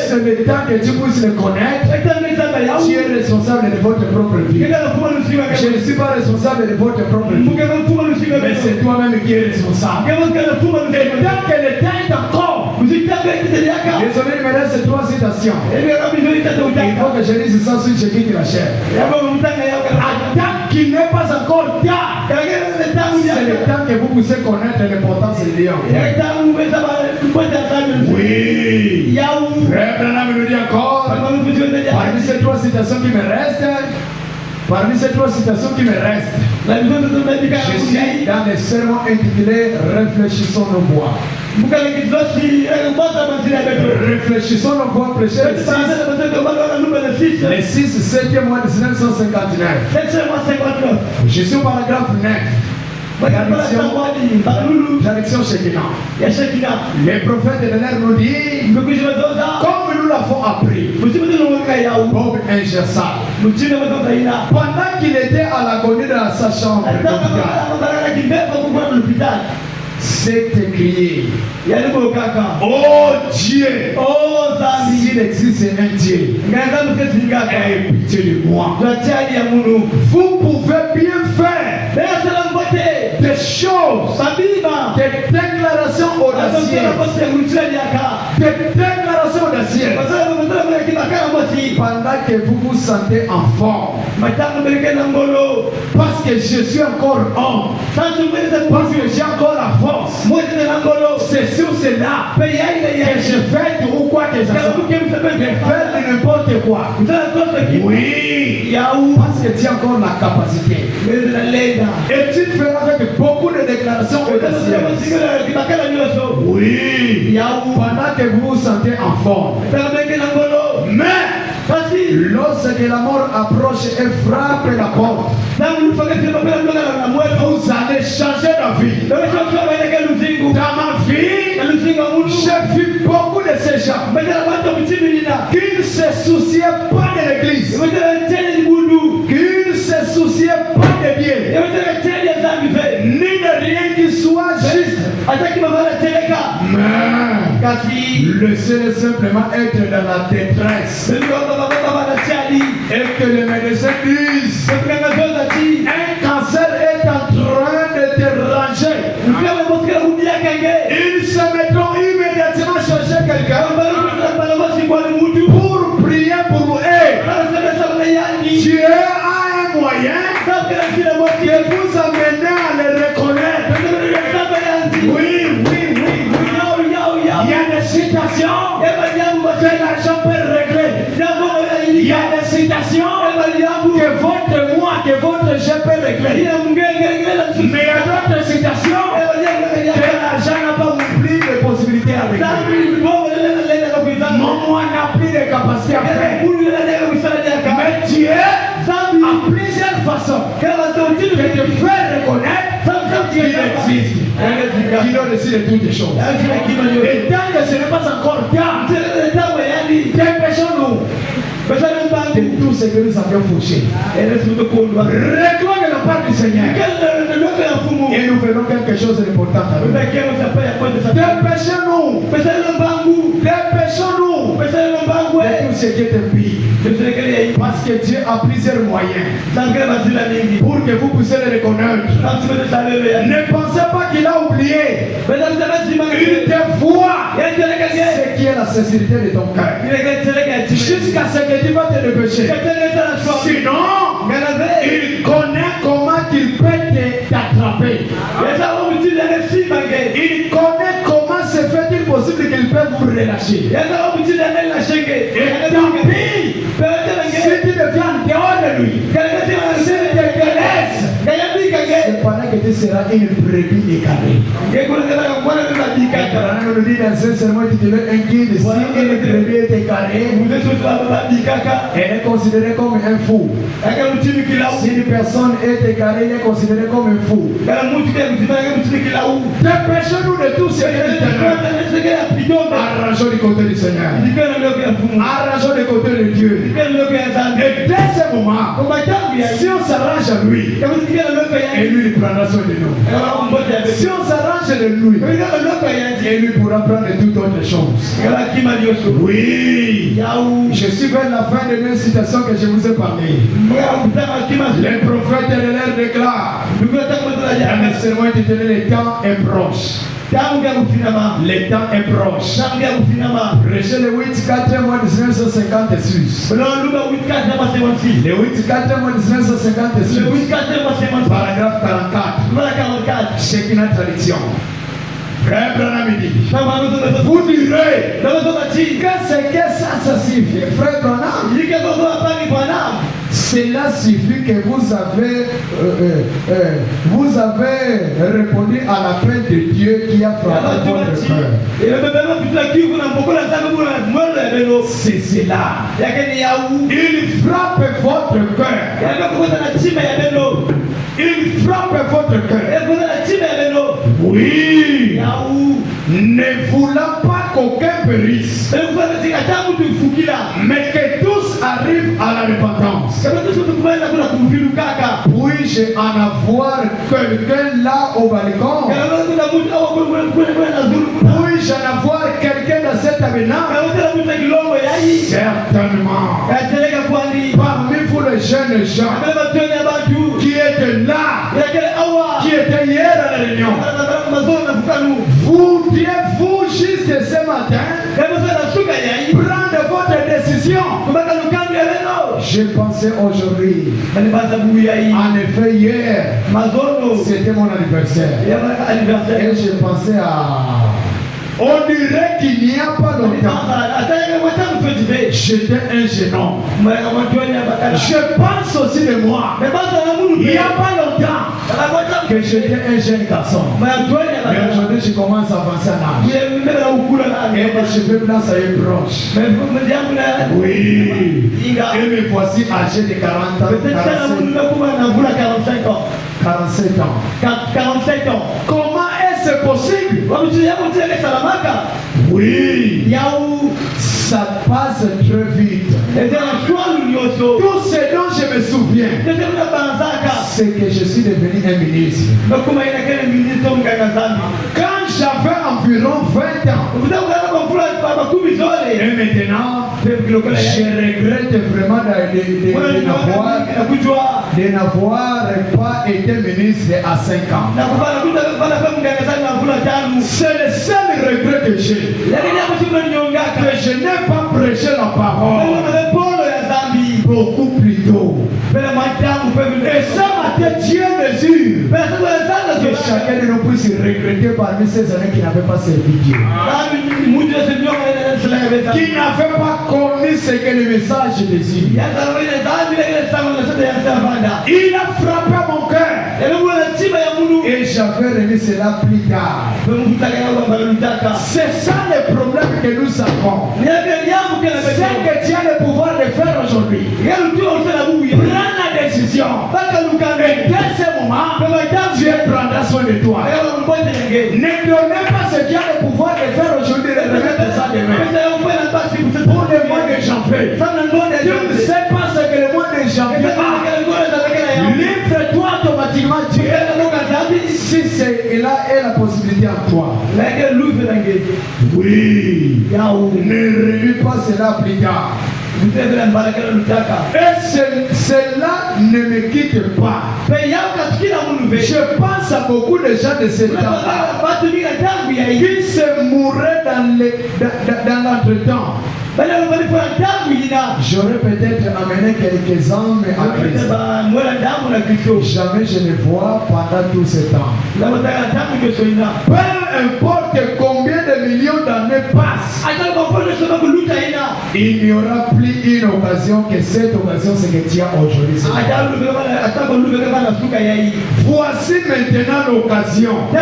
c'est le temps que tu puisses le connaître. Tu es responsable de votre propre vie. Je ne suis pas responsable de votre propre vie, mais c'est toi-même qui es responsable. Et tant que le temps est encore, désolé, il me reste 3 citations. Il faut que je lise ça ensuite je quitte la chair. Tant qu'il n'est pas encore tard, c'est le temps que vous puissiez connaître l'importance de Dieu. Oui. Frère Branham nous dit encore, parmi ces 3 citations qui me restent, je suis dans le sermon intitulé Réfléchissons nos voix. Réfléchissons nos voix, prêcher le 6, 7e mois de 1959. Je suis au paragraphe 9. Direction Shekinah. Les prophètes de l'air nous disent, comme nous l'avons appris, Bob Ingersal, pendant qu'il était à l'agonie de sa chambre d'hôpital, s'est écrié, oh Dieu, s'il existe un Dieu, aie pitié de moi. Vous pouvez bien faire des choses, des déclarations audacieuses, pendant que vous vous sentez en forme, parce que je suis encore homme, parce que j'ai encore la force. C'est sur cela que je fais ou quoi que ce soit, de faire n'importe quoi. Oui, parce que tu as encore la capacité. Et tu feras avec beaucoup de déclarations audacieuses. Oui, pendant que vous vous sentez en forme. Mais lorsque la mort approche et frappe la porte, vous allez changer de vie. Dans ma vie, j'ai vu beaucoup de ces gens qui ne se souciaient pas de l'église, qui ne se souciaient pas de Dieu, ni de rien qui soit juste. Mais le seul est simplement être dans la détresse. Et que les médecins disent, un cancer est en train de te ranger. Ils se mettront immédiatement chercher quelqu'un pour prier pour eux. Dieu a un moyen que vous amenez à les reconnaître. Oui. Il y a des citations que l'argent peut régler. Il y a des citations que votre moi, que votre je peut régler. Mais il y a d'autres citations que l'argent n'a pas plus de possibilités à régler. Mon moi n'a plus de capacité à faire. Mais Dieu a plusieurs façons de te faire reconnaître qu'il existe. Qu'il a décidé de toutes les choses. Et tant que ce n'est pas encore tard, dépêchons-nous de tout ce que nous avions fauché. Réclame de la part du Seigneur. Et nous faisons quelque chose d'important. Dépêchons-nous. Dépêchons-nous de tout ce qui est impie. Parce Parce que Dieu a plusieurs moyens pour que vous puissiez le reconnaître. Ne pensez pas qu'il a oublié. Il te voit ce qui est la sincérité de ton cœur. Jusqu'à ce que tu vas te dépêcher. Sinon, il connaît comment il peut t'attraper. Il connaît comment se fait-il possible qu'il peut vous relâcher. Et tant pis, si tu deviens en dehors de lui, s'il te délaisse, c'est pendant que tu seras une brebis égarée. On nous dit dans ce serment intitulé un guide, si une brebis est égarée, elle est considérée comme un fou. Si une personne est égarée, elle est considérée comme un fou. Dépêchons-nous de tout ce qui est arrangeons du côté du Seigneur. Arrangeons du côté de Dieu. Et dès ce moment, si on s'arrange à lui, et lui il prendra soin de nous. Si on s'arrange de lui, et lui pourra prendre toute autre chose. Oui. Je suis vers la fin de mes citations que je vous ai parlé. Les prophètes de l'air déclarent. Dans le serment intitulé le temps est proche. Le temps est proche. Prêchez le 8-4 mois 1956. Le 8-4 mois 1956. Paragraphe 44. C'est une tradition. Frère Branham dit, vous direz que c'est que ça signifie. Frère Branham, cela signifie que vous avez répondu à l'appel de Dieu qui a frappé votre cœur. C'est cela. Il frappe votre cœur. Il frappe votre cœur. Oui. Ne voulant pas qu'aucun périsse, mais que tous arrivent à la repentance. Puis-je en avoir quelqu'un là au balcon? Puis-je en avoir quelqu'un dans cet avenant? Certainement. Parmi vous les jeunes gens qui étaient là, qui étaient hier à la réunion, vous juste ce matin prendre votre décision. J'ai pensé aujourd'hui, en effet hier, c'était mon anniversaire. Et j'ai pensé à... On dirait qu'il n'y a pas longtemps, j'étais un jeune homme. Je pense aussi de moi. Il n'y a pas longtemps que j'étais un jeune garçon. Mais aujourd'hui, je commence à avancer en âge. Et les cheveux blancs, ça est proche. Oui. Et me voici âgé de 40 ans. 47 ans. 47 ans. Comment est-ce possible? Oui. Ça passe très vite. Tout ce dont je me souviens, c'est que je suis devenu un ministre. Quand j'avais environ 20 ans, et maintenant, je regrette vraiment de n'avoir pas été ministre à 5 ans. C'est le seul regret que j'ai. Que je n'ai pas prêché la parole beaucoup plus tôt. Et ça matin, Dieu mesure que chacun de nous puisse regretter parmi ces années qui n'avaient pas servi Dieu. Qui n'avaient pas connu ce que le message désire. Il a frappé mon cœur. Et j'avais remis cela plus tard. C'est ça le problème que nous avons. C'est que tu as le pouvoir de faire aujourd'hui. Prends la décision. Et dès ce moment, Dieu prendra soin de toi. Ne donnez pas ce qui a le pouvoir de faire aujourd'hui, de remettre ça demain. Pour le mois de janvier, tu ne sais pas ce que le mois de janvier a. Livre-toi automatiquement Dieu. Si c'est là est la possibilité en toi. Oui. Ne remets pas cela plus tard. Et cela ne me quitte pas. Je pense à beaucoup de gens de ce temps-là qui se mourraient dans l'entretemps. J'aurais peut-être amené quelques âmes à Christ. Jamais je ne vois pendant tout ce temps. Peu importe combien de millions d'années passent, il n'y aura plus une occasion que cette occasion se retient aujourd'hui. Voici maintenant l'occasion. Ne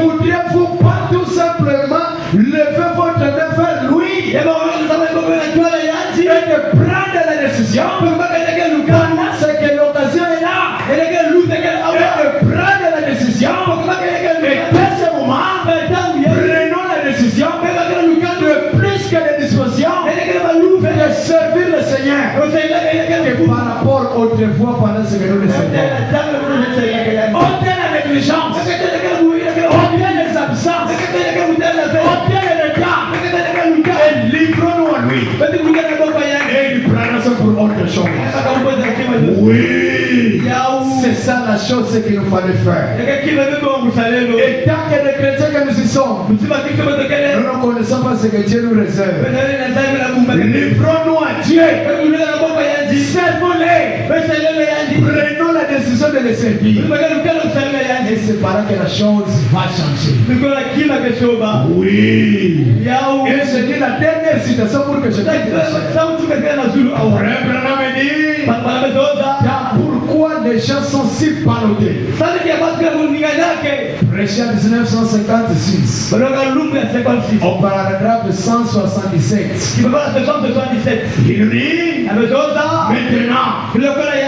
voudriez-vous pas tout simplement lever votre main vers lui et de prendre la décision pendant ce que l'occasion est là et de prendre la décision et dès ce moment prenons la décision de plus que de disposition de servir le Seigneur que par rapport autrefois pendant ce que nous le servons. Ôtez la négligence, ôtez les absences, ôtez les retards et livrons-nous à lui. Et il prendra ça pour autre chose. Oui, c'est ça la chose qu'il nous fallait faire. Et tant que les chrétiens que nous y sommes, nous ne connaissons pas ce que Dieu nous réserve. Livrons-nous à Dieu. Servons-les. Prenons la décision de les servir. Et c'est par là que la chose va changer. Oui. Et je dis la dernière citation pour que je quitte la chaise. Pourquoi les gens sont si ballottés? Prêché en 1956. Au paragraphe 177. Il dit maintenant,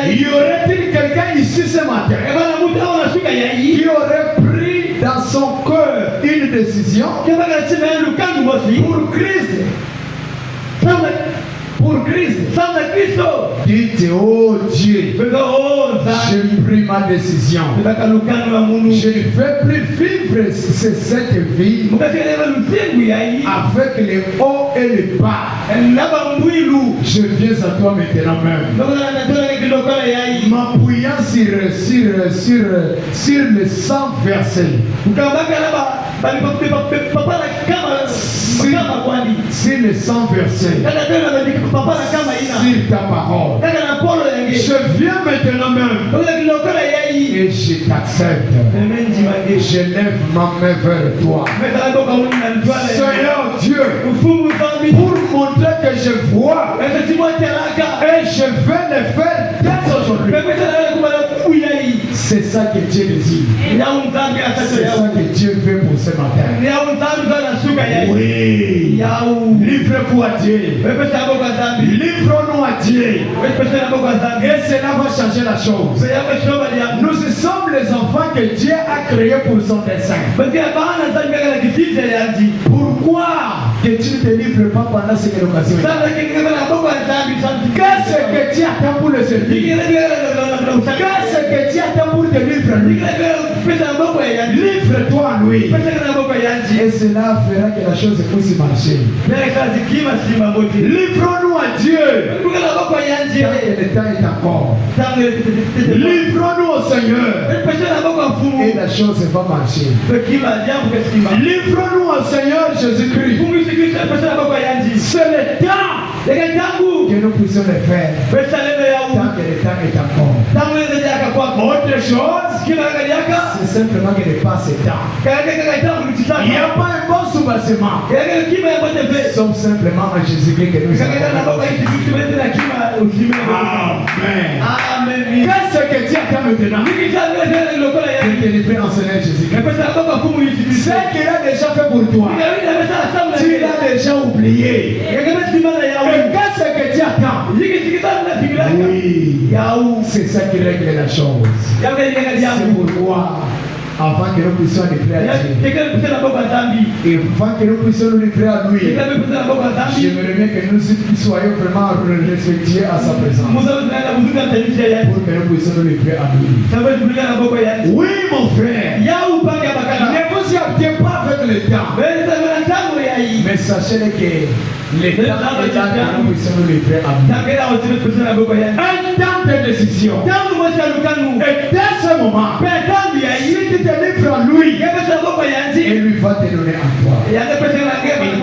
il y aurait-il quelqu'un ici ce matin qui aurait pris dans son cœur une décision pour Christ? Pour Christ, dites, oh Dieu, j'ai pris ma décision. Je ne vais plus vivre cette vie avec les hauts et les bas. Je viens à toi maintenant même, m'appuyant sur les 100 versets. Sur les 100 versets, sur ta parole, je viens maintenant même et je t'accepte. Je lève ma main vers toi, Seigneur Dieu, pour montrer que je vois et je vais le faire dès aujourd'hui. C'est ça que Dieu désire. C'est ça que Dieu veut pour ce matin. Oui. Livrez-vous à Dieu. Livrons-nous à Dieu. Et cela va changer la chose. Nous sommes les enfants que Dieu a créés pour son dessein. Pourquoi que tu ne te livres pas pendant cette occasion? Qu'est-ce que Dieu attend pour le servir? Qu'est-ce que Dieu attend pour te livrer? Livre-toi à lui. Et cela fera que la chose puisse marcher. Livrons-nous à Dieu. Tant que le temps est encore. Livrons-nous au Seigneur. Et la chose va marcher. Livrons-nous au Seigneur Jésus-Christ. C'est le temps que nous puissions le faire. Tant que le temps est encore. Autre chose, c'est simplement que le pas c'est temps. Il n'y a pas un bon soubassement. Sauf simplement en Jésus-Christ que nous avons. Amen. Qu'est-ce que Dieu attend maintenant? De te livrer en Seigneur Jésus-Christ. Ce qu'il a déjà fait pour toi, tu l'as déjà oublié. Et qu'est-ce que Dieu attend? Oui, c'est ça qui règle la chose. C'est pourquoi, avant que nous puissions livrer à Dieu, et avant que nous puissions nous livrer à lui, j'aimerais bien que nous soyons vraiment respectueux à sa présence, pour que nous puissions nous livrer à lui. Oui, mon frère, ne vous y habitez pas avec le temps, mais sachez que l'État est là que nous puissions nous livrer à lui. Un temps de décision. Et dès ce moment, si tu te livres à lui, il lui va te donner à toi. Il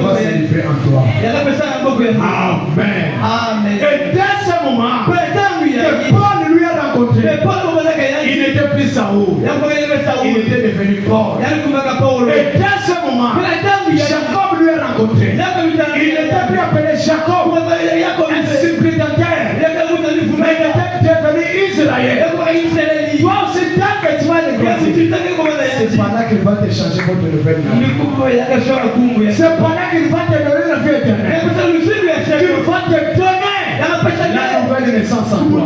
va se livrer en toi. Amen. Et dès ce moment, que Paul lui a rencontré, il n'était plus Saoul. Il était devenu Paul. Et dès ce moment, Jacob lui a rencontré. Il n'était plus appelé Jacob, un supplémentaire. Mais il était devenu Israël. Toi aussi, tant que tu vas le grandir, c'est pendant qu'il va te changer votre nouvelle vie. C'est pendant qu'il va te donner la vie éternelle. Qu'il va te donner la nouvelle naissance en toi.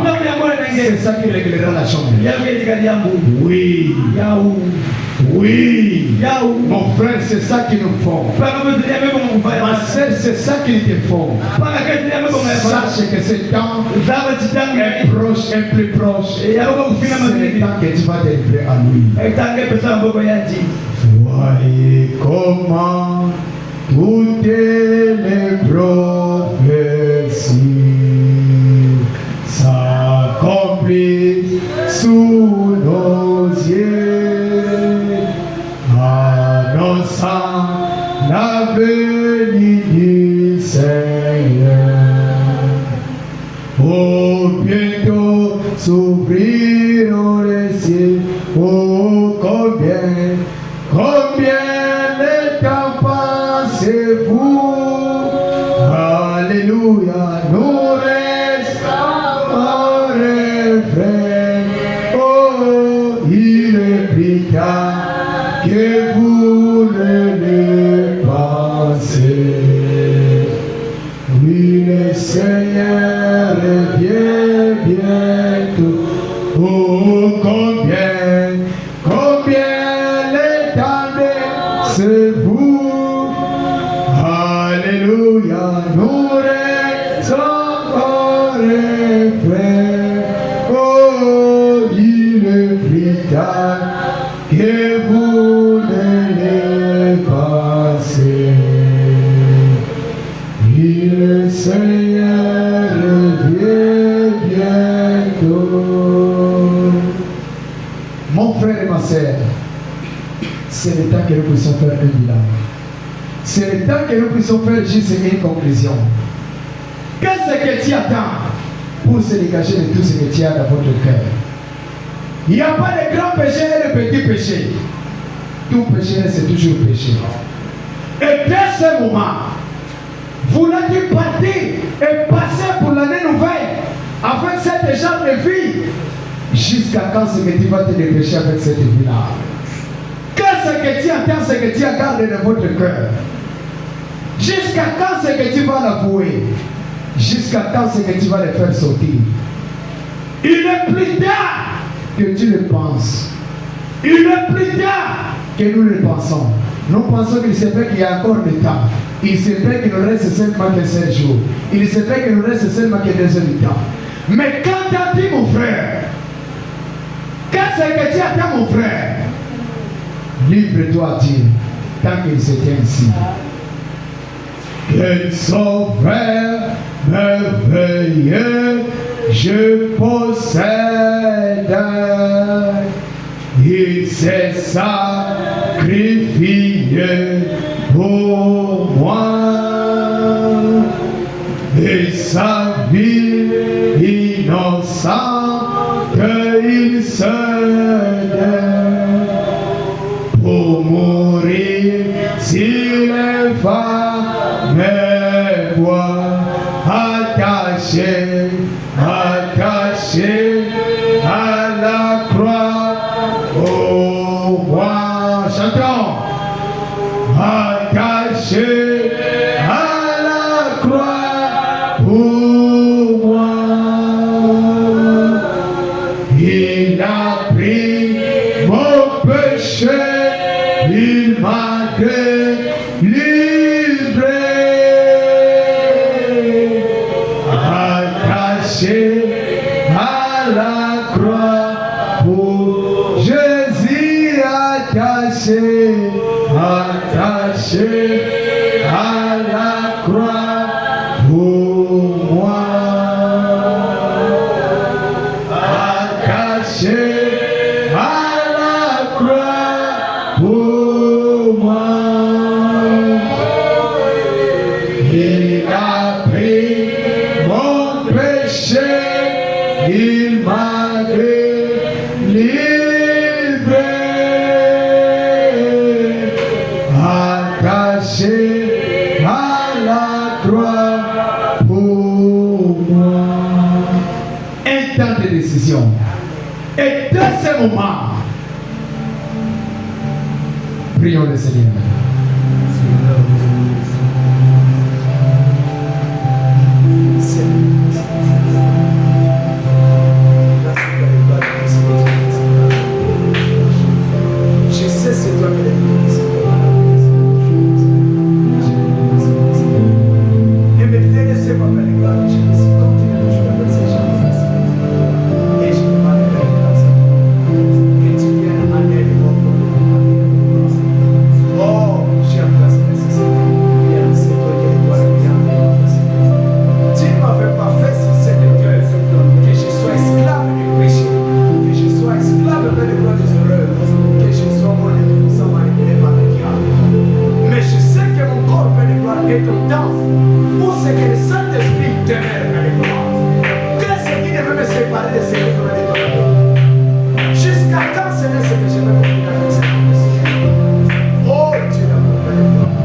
C'est ça qui réglera la chambre. Oui. Oui. Mon frère, c'est ça qu'il nous faut. Ma soeur, c'est ça qu'il te faut. Sache que ce temps est proche, est plus proche. C'est le temps que tu vas te livrer à lui. Voyez comment toutes les prophéties s'accomplissent sous nos yeux, annonçant la venue du Seigneur. Oh, bientôt s'ouvriront les cieux. Oh, combien de temps pensez-vous? Alléluia, nous restons en refrain. Oh, il est plus tard que vous ne le pensez. Oui, le Seigneur revient bientôt. Oh, combien l'attendez-vous? Alléluia, nous restons en refrain. Oh, il est plus tard que vous ne le pensez. Oui, le Seigneur revient bientôt. Mon frère et ma sœur, c'est le temps que nous puissions faire un bilan. C'est le temps que nous puissions faire juste une conclusion. Qu'est-ce que tu attends pour se dégager de tout ce que tu as dans votre cœur? Il n'y a pas de grand péché et de petit péché. Tout péché, c'est toujours péché. Et dès ce moment, voulez-tu partir et passer pour l'année nouvelle avec cette genre de vie? Jusqu'à quand ce que tu vas te dépêcher avec cette vie-là? Qu'est-ce que tu attends, ce que tu as gardé dans votre cœur? Jusqu'à quand ce que tu vas l'avouer? Jusqu'à quand ce que tu vas le faire sortir? Il est plus tard que tu le penses. Il est plus tard que nous le pensons. Nous pensons qu'il se peut qu'il y a encore du temps. Il se peut qu'il nous reste seulement que 7 jours. Il se peut qu'il nous reste seulement que 2 heures du temps. Mais quand tu as dit, mon frère, qu'est-ce que tu attends, mon frère? Livre-toi à Dieu, tant qu'il se tient ici. Quel sauveur merveilleux je possède. Il s'est sacrifié pour moi. Et sa vie innocente, il se donne pour mourir si les femmes me voient attaché à la croix. Oh, moi, chantons. Attaché à la croix pour moi. Il a pris mon péché, il m'a délivré. Attaché à la croix pour Jésus, attaché à la moment, prions le Seigneur. Je sais c'est toi qui l'as dit. Et maintenant, laissez-moi faire les gloires. Je me suis continué de jouer avec ces gens. Et je demande à la grâce que tu viennes en aide pour moi. Oh, j'ai un place nécessaire. Bien, c'est toi qui es toi le bien. Tu ne m'avais pas fait sur cette cœur que je sois esclave du péché, que je sois esclave de la des erreurs, que je sois mon ennemi sans manipulé par le diable. Mais je sais que mon corps peut le gloire est au temps où c'est que le Saint-Esprit demeure dans le gloire. Qu'est-ce qui ne veut me séparer de ce que je veux dire? Jusqu'à quand ce n'est ce que je veux continuer avec cette confession? Oh Dieu d'amour, le gloire.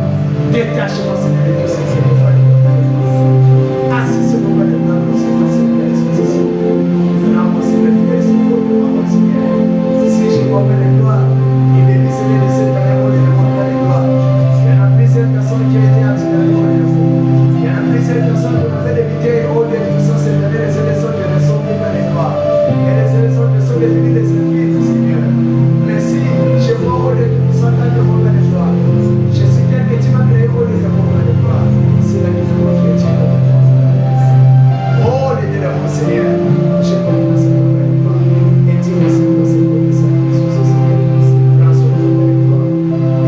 Détache-moi, Seigneur, de tout ce que je veux faire. Assis sur mon de gloire, nous sommes assis à l'exposition. Rends-moi, Seigneur, fidèle, sur le de ma Seigneur. Si je m'offre de gloire, il est décidé de cette année pour les montrer de gloire. Il y en a plusieurs personnes qui ont été attirées dans le fond. Il y en a plusieurs personnes qui ont fait d'éviter au lieu de tout ça, c'est de les élections de les sont libres de gloire. Et les élections de sont définies des services du Seigneur. Mais si je vois au lieu de tout ça, tant que mon de gloire, je suis bien que tu m'as créé au lieu de mon de gloire. C'est là que je vois que tu es. Oh, les dieux de mon Seigneur, j'ai confiance en ton de gloire. Et tu me sais que c'est pour ça. Prends sur ton de gloire.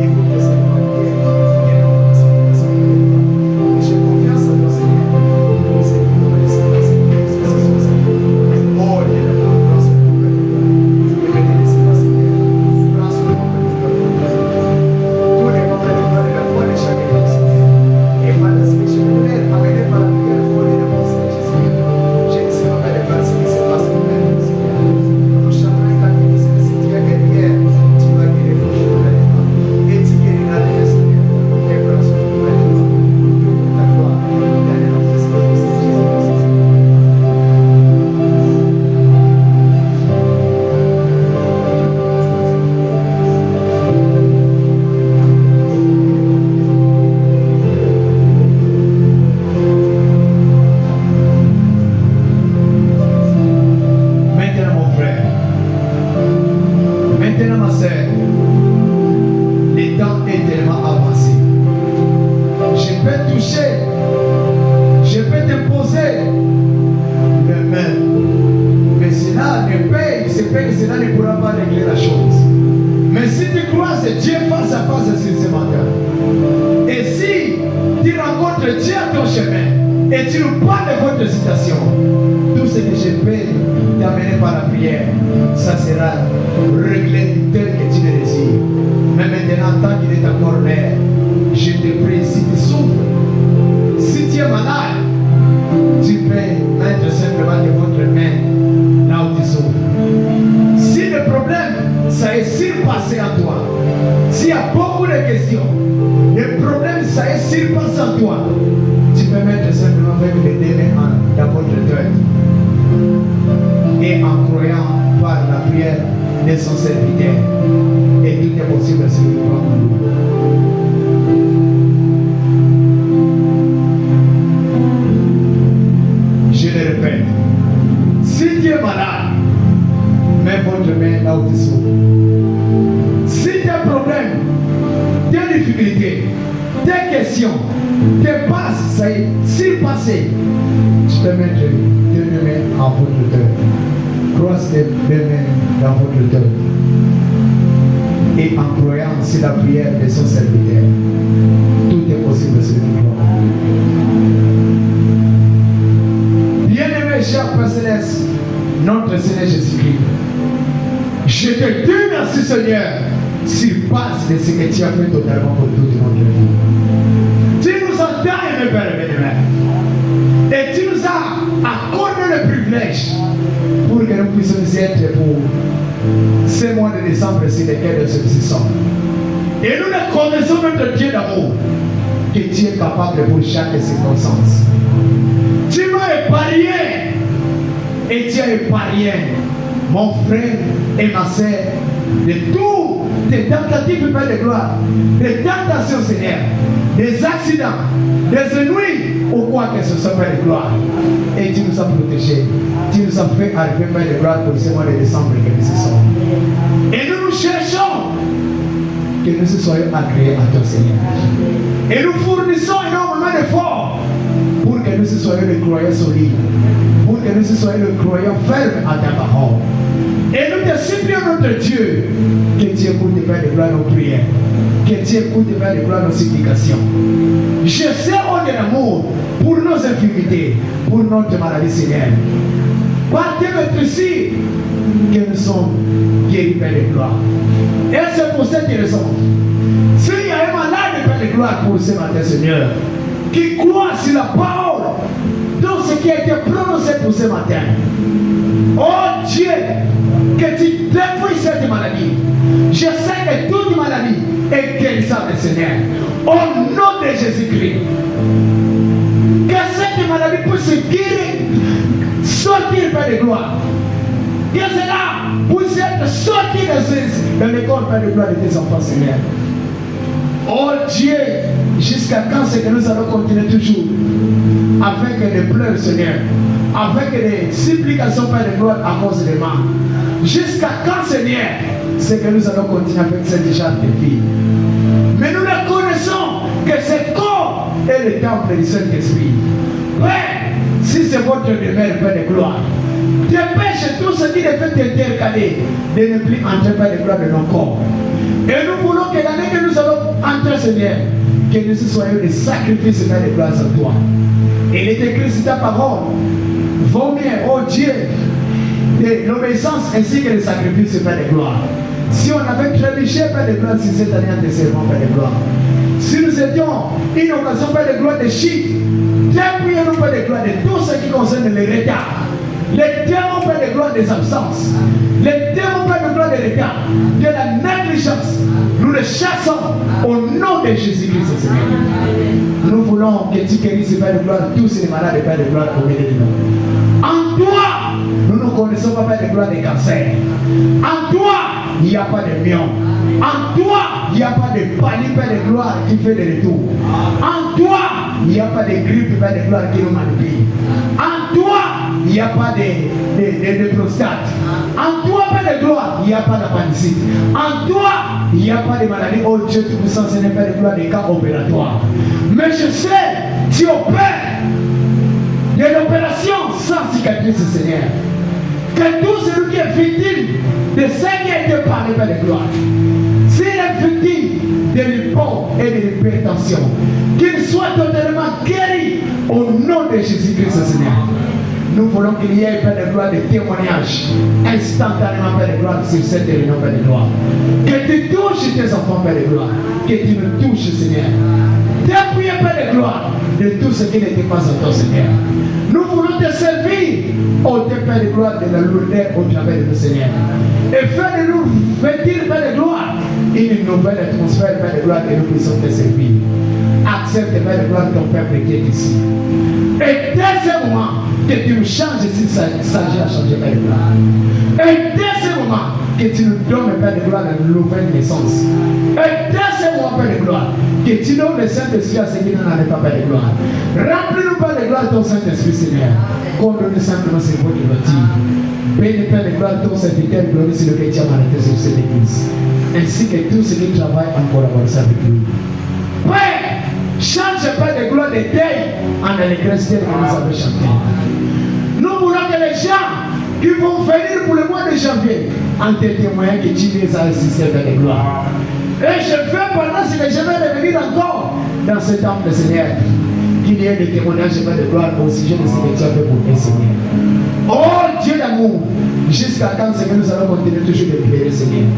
Écoute que c'est pour Dieu. Et non, c'est pour ça. Et j'ai confiance en ton Seigneur. C'est pour nous laisser passer. Oh, Dieu de gloire, prends sur ton de gloire. Et me laisser passer. Prends sur ton de gloire. Tous les membres de gloire de la foi de chaque église. Et par la suite, je me lève, amené par la prière folie de mon Seigneur Jésus. Je ne sais pas de ce qui se passe pour nous, Seigneur. Nous chantons un cantique qui se dit si tu as guéri, tu vas guérir le jour de l'époque. Et tu guériras le Seigneur. Et prends sur ton de gloire. Pour ta gloire. Dans le nom de Seigneur Jésus. Maintenant, mon frère, maintenant, ma soeur, le temps est tellement avancé. Je peux toucher, je peux te poser les mains, mais cela ne paye, c'est que cela ne pourra pas régler la chose. Mais si tu crois que Dieu face à face sur ce matin, et si tu rencontres Dieu à ton chemin, et tu nous parles de votre situation, tout ce que je peux t'amener par la prière, ça sera réglé tel que tu le désires. Mais maintenant, tant qu'il est encore l'air, je te prie, si tu souffres, si tu es malade, tu peux mettre simplement de votre main là où tu souffres. Si le problème, ça est surpassé en toi, s'il y a beaucoup de questions, le problème, ça est surpassé en toi, tu peux mettre simplement avec les deux mains dans votre tête. Et en croyant par la prière de son serviteur, et tout est possible si nous croyons. Je le répète, si tu es malade, mets votre main là où tu souffres. Si tu as un problème, tes difficultés, tes questions, tes passes, ça est surpassé, tu peux mettre tes deux mains en votre cœur. Croise tes deux mains dans votre cœur. Et en croyant sur la prière de son serviteur, tout est possible sur le croit. Bien-aimé cher Père Céleste, notre Seigneur Jésus-Christ, je te dis merci Seigneur, surpasse de ce que tu as fait totalement pour toute notre vie. Tu nous as donné, Père bénémoine, et tu nous as accordé le privilège pour que nous puissions être pour ces mois de décembre sur lesquels nous subsistons. Et nous reconnaissons notre Dieu d'amour, que tu es capable pour chaque circonstance. Tu m'as épargné et tu as épargné mon frère et ma sœur, de toutes tes tentatives, Père de gloire, des tentations, Seigneur, des accidents, des ennuis, ou quoi que ce soit, Père de gloire. Et tu nous as protégés. Tu nous as fait arriver, Père de gloire, pour ce mois de décembre que nous sommes. Et nous cherchons que nous soyons agréés à toi, Seigneur. Et nous fournissons énormément d'efforts pour que nous soyons des croyants solides, pour que nous soyons des croyants fermes à ta parole. Et nous te supplions, notre Dieu, que tu écoutes, Père de gloire, nos prières, que tu écoutes, Père de gloire, nos supplications. Je sais, oh de l'amour, pour nos infirmités, pour notre maladie, Seigneur. Par tes maîtrises, que nous sommes guéris, Père de gloire. Et c'est pour cette raison, s'il y a un malade, Père de gloire, pour ce matin, Seigneur, qui croit sur la parole, dans ce qui a été prononcé pour ce matin, oh Dieu, que tu dépouilles cette maladie. Je sais que toute maladie est guérissable, Seigneur. Au nom de Jésus-Christ, que cette maladie puisse guérir, sortir, Père de gloire. Que cela puisse être sorti dans le corps, Père de gloire, de tes enfants, Seigneur. Oh Dieu, jusqu'à quand c'est que nous allons continuer toujours avec des pleurs, Seigneur, avec des supplications, Père de gloire, à cause des mains. Jusqu'à quand, Seigneur, c'est que nous allons continuer avec cette genre de vie. Mais nous reconnaissons que ce corps est le temple du Saint-Esprit. Père, si c'est votre demeure, Père de gloire, dépêche tout ce qui est fait intercaler de ne plus entrer, Père de gloire, de nos corps. Et nous voulons que l'année que nous allons entrer, Seigneur, que nous soyons des sacrifices, Père de gloire, à toi. Et il est écrit sur ta parole, vaut mieux, oh Dieu, de l'obéissance ainsi que les sacrifices, Père de gloire. Si on avait trébuché, Père de gloire, si cette année en te servant, Père de gloire. Si nous étions une occasion, Père de gloire, de chute, dépouillons-nous, Père de gloire, de tout ce qui concerne les retards. Les démons, Père de gloire, des absences. Les démons, Père de gloire, des retards. De la négligence. Nous les chassons au nom de Jésus-Christ, Seigneur. Nous voulons que tu guérisses, Père de gloire, tous les malades, Père de gloire, au milieu de nous. En toi, nous ne connaissons pas, Père de gloire, des cancers. En toi, il n'y a pas de myome. En toi, il n'y a pas de panique, Père de gloire, qui fait des retours. En toi, il n'y a pas de grippe, Père de gloire, qui nous manipule. En toi, il n'y a pas de prostate. En toi, Père de gloire, il n'y a pas d'appendicite. En toi, il n'y a pas de maladie. Oh Dieu, tu nous enseignes, Père de gloire, des cas opératoires. Mais je sais, tu opères de l'opération sans cicatrice, Seigneur. Que tout celui qui est victime de ce qui a été parlé, Père de gloire, s'il est victime de l'hypo et de l'hypertension, qu'il soit totalement guéri au nom de Jésus-Christ, Seigneur. Nous voulons qu'il y ait, Père de gloire, des témoignages instantanément, Père de gloire, sur cette réunion, Père de gloire. Que tu touches tes enfants, Père de gloire. Que tu nous touches, Seigneur. Dépouille, Père de gloire, de tout ce qui n'était pas en toi, Seigneur. Nous voulons te servir, ô Père de gloire, de la lourdeur au travers de nous, Seigneur. Et faire de nous vêtir, Père de gloire, une nouvelle atmosphère, Père de gloire, que nous puissions te servir. Accepte, Père de gloire, ton peuple qui est ici. Et dès ce moment, que tu nous changes si ça s'agit à changer, Père de gloire. Et dès ce moment, que tu nous donnes, Père de gloire, une nouvelle naissance. Et dès ce moment, Père de gloire, que tu donnes le Saint-Esprit à ceux qui n'en avaient pas, Père de gloire. Remplis-nous, Père de gloire, ton Saint-Esprit, Seigneur. Condamne simplement ces mots de bâtir. Bénis, Père de gloire, ton serviteur, glorifie lequel tu as arrêté sur cette église. Ainsi que tous ceux qui travaillent en collaboration avec lui. Père, change, Père de gloire, des deuils en allégresse que nous avons chanté. Nous voulons que les gens qui vont venir pour le mois de janvier en te témoignant que tu les as assistés, Père de gloire. Et je veux pendant ce que je vais revenir encore dans ce temple, Seigneur, qu'il y ait des témoignages, Père de gloire, au sujet de ce que tu as fait pour nous, Seigneur. Oh Dieu d'amour, jusqu'à quand, Seigneur, nous allons continuer toujours de prier, Seigneur.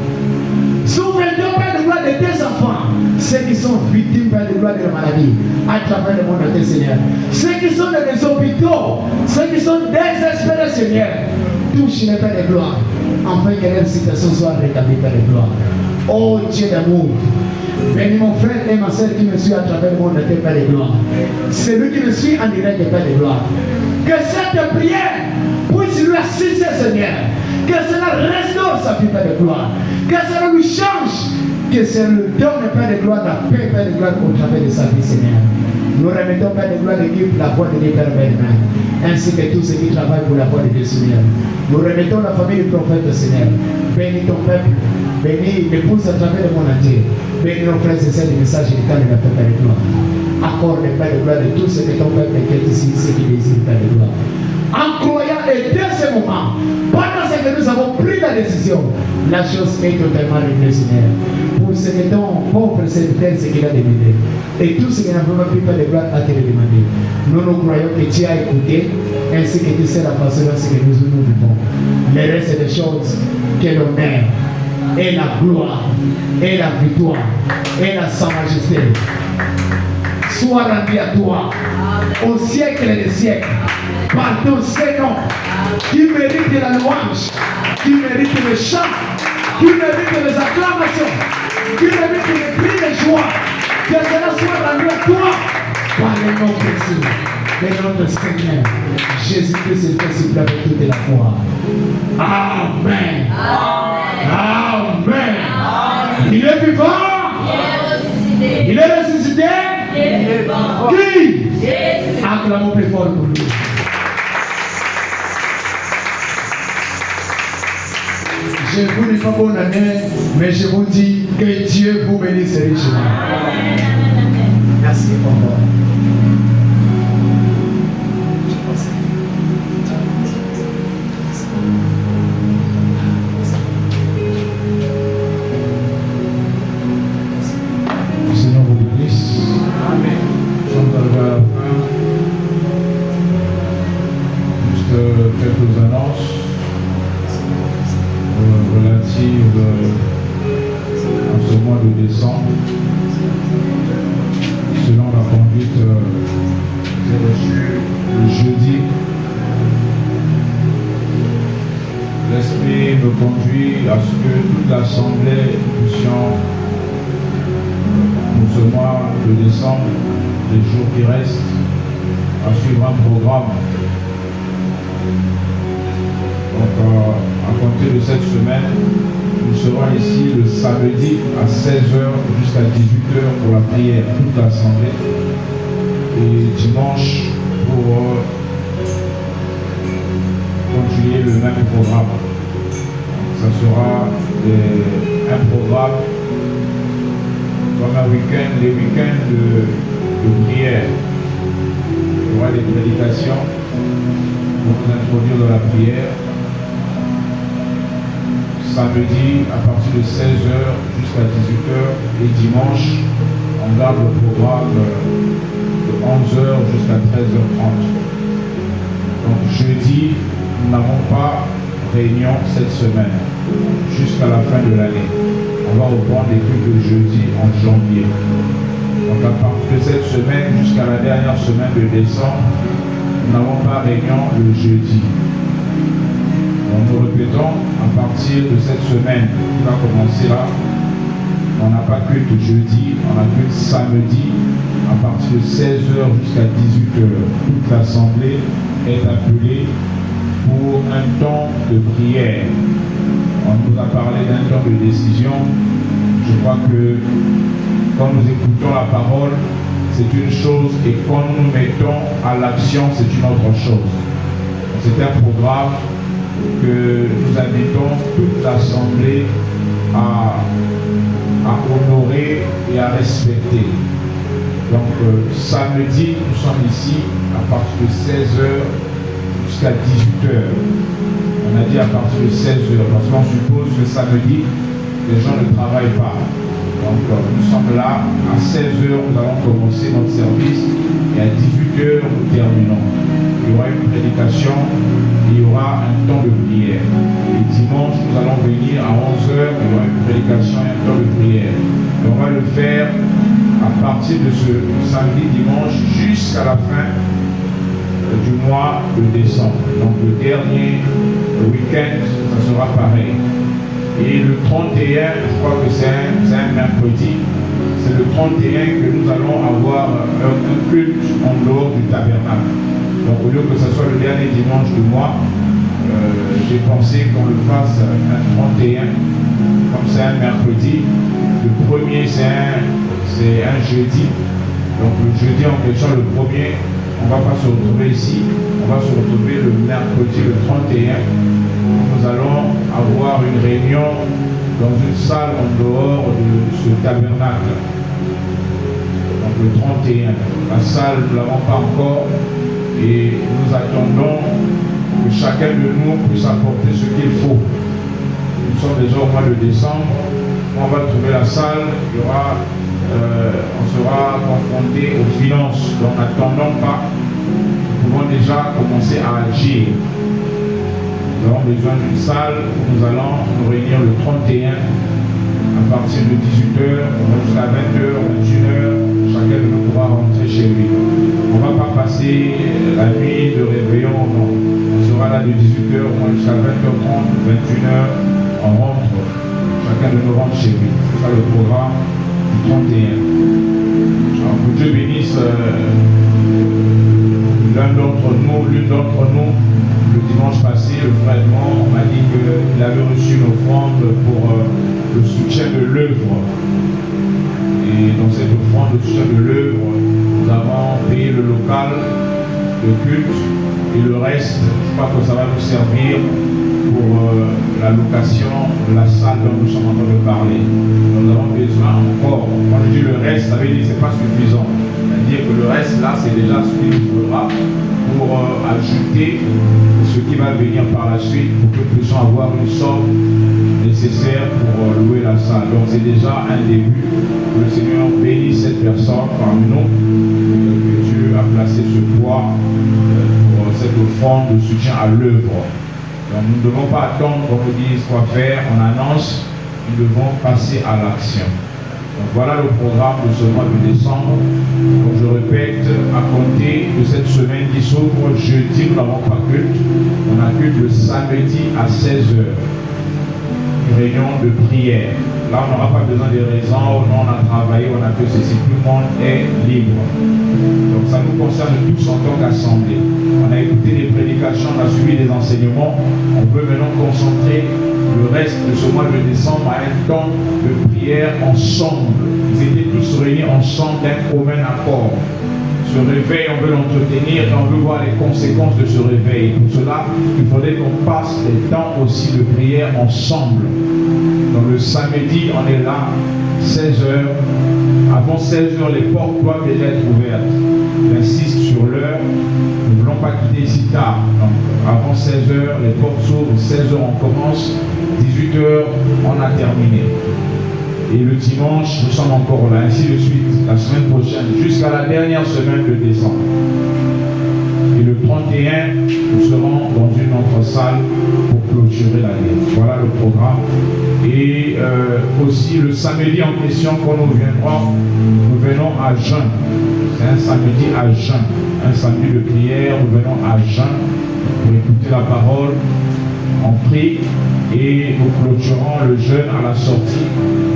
Souviens-toi, Père de gloire, de tes enfants, ceux qui sont victimes, Père de gloire, de la maladie, à travers le monde entier, Seigneur. Ceux qui sont dans les hôpitaux, ceux qui sont désespérés, Seigneur, touche les Père de gloire, afin que leur situation soit rétablie, Père de gloire. Oh Dieu d'amour, bénis mon frère et ma soeur qui me suit à travers le monde entier, Père de gloire. Celui qui me suit en direct, Père de gloire. Que cette prière puisse lui assister, Seigneur. Que cela restaure sa vie, Père de gloire. Que cela lui change. Que cela lui donne, Père de gloire, la paix, Père de gloire, au travers de sa vie, Seigneur. Nous remettons, Père de gloire, l'équipe, la voix de l'Éternel, ainsi que tous ceux qui travaillent pour la voix de Dieu, Seigneur. Nous remettons la famille du prophète, Seigneur. Bénis ton peuple. Bénis l'épouse à travers le monde entier. Bénis nos frères et sœurs du message du temps de la paix, Père de gloire. Accorde, Père de gloire, de tous ceux que ton peuple est ici, ceux qui désirent, Père de gloire. En croyant et dès ce moment, pendant que nous avons pris la décision, la chose est totalement réglée, Seigneur. Pour ce que ton pauvre serviteur, ce qu'il a demandé, et tout ce qu'il n'a pas pu faire de gloire à te le demander. Nous croyons que tu as écouté, ainsi que tu sais la façon dont ce que nous vivons. Le reste des choses, que l'honneur, et la gloire, et la victoire, et la sa majesté soit rendue à toi, au siècle des siècles, par ton Seigneur, qui mérite la louange, qui mérite le chant, qui mérite les acclamations, qui mérite les cris de joie, que cela soit rendu à toi, par le nom précieux de notre Seigneur, Jésus-Christ est possible avec toute la foi. Amen. Amen. Il est vivant. Il est ressuscité. Qui? Acclamons plus fort pour lui. Je vous dis pas bonne année, mais je vous dis que Dieu vous bénisse richement. Merci encore. Seigneur vous bénisse. Amen. Nous sommes arrivés à la fin. Juste quelques annonces relatives à ce mois de décembre. Selon la conduite j'ai reçue le jeudi, l'Esprit me conduit à ce que toute l'Assemblée puissions pour ce mois de décembre, les jours qui restent, à suivre un programme. Donc à compter de cette semaine, nous serons ici le samedi à 16h jusqu'à 18h pour la prière, toute l'Assemblée. Et dimanche pour continuer le même programme. Ça sera un programme comme un week-end, les week-ends de prière. Il y aura des prédications pour nous introduire dans la prière. Samedi à partir de 16h jusqu'à 18h et dimanche on garde le programme de 11h jusqu'à 13h30. Donc jeudi, nous n'avons pas réunion cette semaine jusqu'à la fin de l'année. On va reprendre les cultes de jeudi en janvier. Donc à partir de cette semaine jusqu'à la dernière semaine de décembre, nous n'avons pas réunion le jeudi. Donc nous répétons, à partir de cette semaine qui va commencer là, on n'a pas culte jeudi, on a culte samedi à partir de 16h jusqu'à 18h. Toute l'Assemblée est appelée pour un temps de prière. On nous a parlé d'un temps de décision. Je crois que quand nous écoutons la parole, c'est une chose, et quand nous nous mettons à l'action, c'est une autre chose. C'est un programme que nous invitons toute l'Assemblée à honorer et à respecter. Donc samedi, nous sommes ici à partir de 16h jusqu'à 18h. On a dit à partir de 16h, parce qu'on suppose que samedi, les gens ne travaillent pas. Donc nous sommes là, à 16h, nous allons commencer notre service et à 18h, nous terminons. Il y aura une prédication, il y aura un temps de prière. Et dimanche, nous allons venir à 11h, il y aura une prédication et un temps de prière. Et on va le faire à partir de ce samedi, dimanche, jusqu'à la fin du mois de décembre. Donc le dernier week-end, ça sera pareil. Et le 31, je crois que c'est un mercredi, c'est le 31 que nous allons avoir un culte en dehors du tabernacle. Donc au lieu que ce soit le dernier dimanche du mois, j'ai pensé qu'on le fasse un 31, comme c'est un mercredi. Le premier, c'est un jeudi. Donc le jeudi en question, le premier, on ne va pas se retrouver ici. On va se retrouver le mercredi, le 31. Nous allons avoir une réunion dans une salle en dehors de ce tabernacle. Donc le 31. La salle, nous ne l'avons pas encore. Et nous attendons que chacun de nous puisse apporter ce qu'il faut. Nous sommes déjà au mois de décembre. On va trouver la salle. Il y aura, on sera confronté aux finances. Donc n'attendons pas. Nous pouvons déjà commencer à agir. Nous avons besoin d'une salle où nous allons nous réunir le 31 à partir de 18h jusqu'à 20h, 21h. Chacun de nous pourra rentrer chez lui. On ne va pas passer la nuit de réveillon, non. On sera là de 18h jusqu'à 20h30, 21h. On rentre. Chacun de nous rentre chez lui. C'est ça le programme du 31. Alors que Dieu bénisse l'une d'entre nous, le dimanche passé, le frère Edmond m'a dit qu'il avait reçu une offrande pour le soutien de l'œuvre. Et dans cette offrande de soutien de l'œuvre, nous avons payé le local de culte et le reste, je crois que ça va nous servir pour la location de la salle dont nous sommes en train de parler. Nous avons besoin encore, quand je dis le reste, ça veut dire que ce n'est pas suffisant. C'est-à-dire que le reste là, c'est déjà ce qu'il nous faudra pour ajouter ce qui va venir par la suite pour que nous puissions avoir une somme nécessaire pour louer la salle. Donc c'est déjà un début. Que le Seigneur bénisse cette personne parmi nous, que Dieu a placé ce poids pour cette offrande de soutien à l'œuvre. Donc nous ne devons pas attendre qu'on nous dise quoi faire, on annonce, nous devons passer à l'action. Donc voilà le programme de ce mois de décembre. Donc je répète, à compter de cette semaine qui s'ouvre, jeudi, nous n'avons pas culte. On a culte le samedi à 16h. Une réunion de prière. Là, on n'aura pas besoin de raisons, non, on a travaillé, on a fait ceci, tout le monde est libre. Donc ça nous concerne tous en tant qu'assemblée. On a écouté des prédications, on a suivi des enseignements. On peut maintenant concentrer le reste de ce mois de décembre à un temps de prière ensemble. Ils étaient tous réunis ensemble d'un commun accord. Ce réveil, on veut l'entretenir et on veut voir les conséquences de ce réveil. Pour cela, il faudrait qu'on passe des temps aussi de prière ensemble. Donc le samedi, on est là, 16h. Avant 16h, les portes doivent déjà être ouvertes. J'insiste sur l'heure. Nous ne voulons pas quitter ici tard. Donc, avant 16h, les portes s'ouvrent. 16h, on commence. 18h, on a terminé. Et le dimanche, nous sommes encore là, ainsi de suite, la semaine prochaine, jusqu'à la dernière semaine de décembre. Et le 31, nous serons dans une autre salle pour clôturer l'année. Voilà le programme. Et aussi le samedi en question, quand nous viendrons, nous venons à jeun. C'est un samedi à jeun. Un samedi de prière, nous venons à jeun pour écouter la parole. On prie et nous clôturons le jeûne à la sortie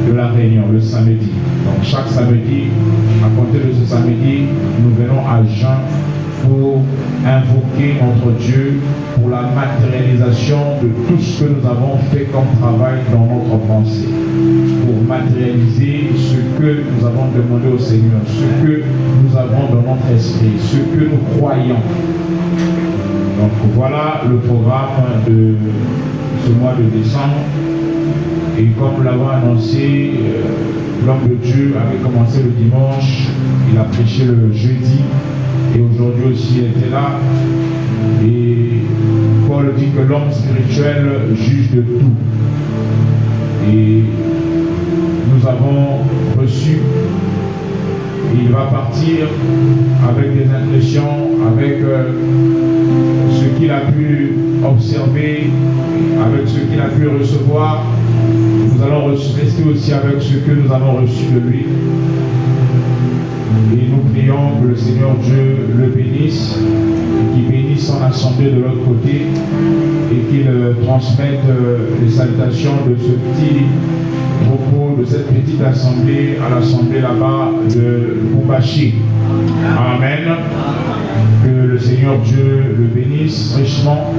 de la réunion, le samedi. Donc chaque samedi, à compter de ce samedi, nous venons à jeun pour invoquer notre Dieu pour la matérialisation de tout ce que nous avons fait comme travail dans notre pensée. Pour matérialiser ce que nous avons demandé au Seigneur, ce que nous avons dans notre esprit, ce que nous croyons. Donc voilà le programme de ce mois de décembre. Et comme nous l'avons annoncé, l'homme de Dieu avait commencé le dimanche, il a prêché le jeudi, et aujourd'hui aussi il était là. Et Paul dit que l'homme spirituel juge de tout. Et nous avons reçu, et il va partir avec des impressions, avec ce qu'il a pu observer, avec ce qu'il a pu recevoir. Nous allons rester aussi avec ce que nous avons reçu de lui. Et nous prions que le Seigneur Dieu le bénisse, et qu'il bénisse son assemblée de l'autre côté, et qu'il transmette les salutations de ce petit repos, de cette petite assemblée, à l'assemblée là-bas de Boubachi. Amen. Que le Seigneur Dieu le bénisse richement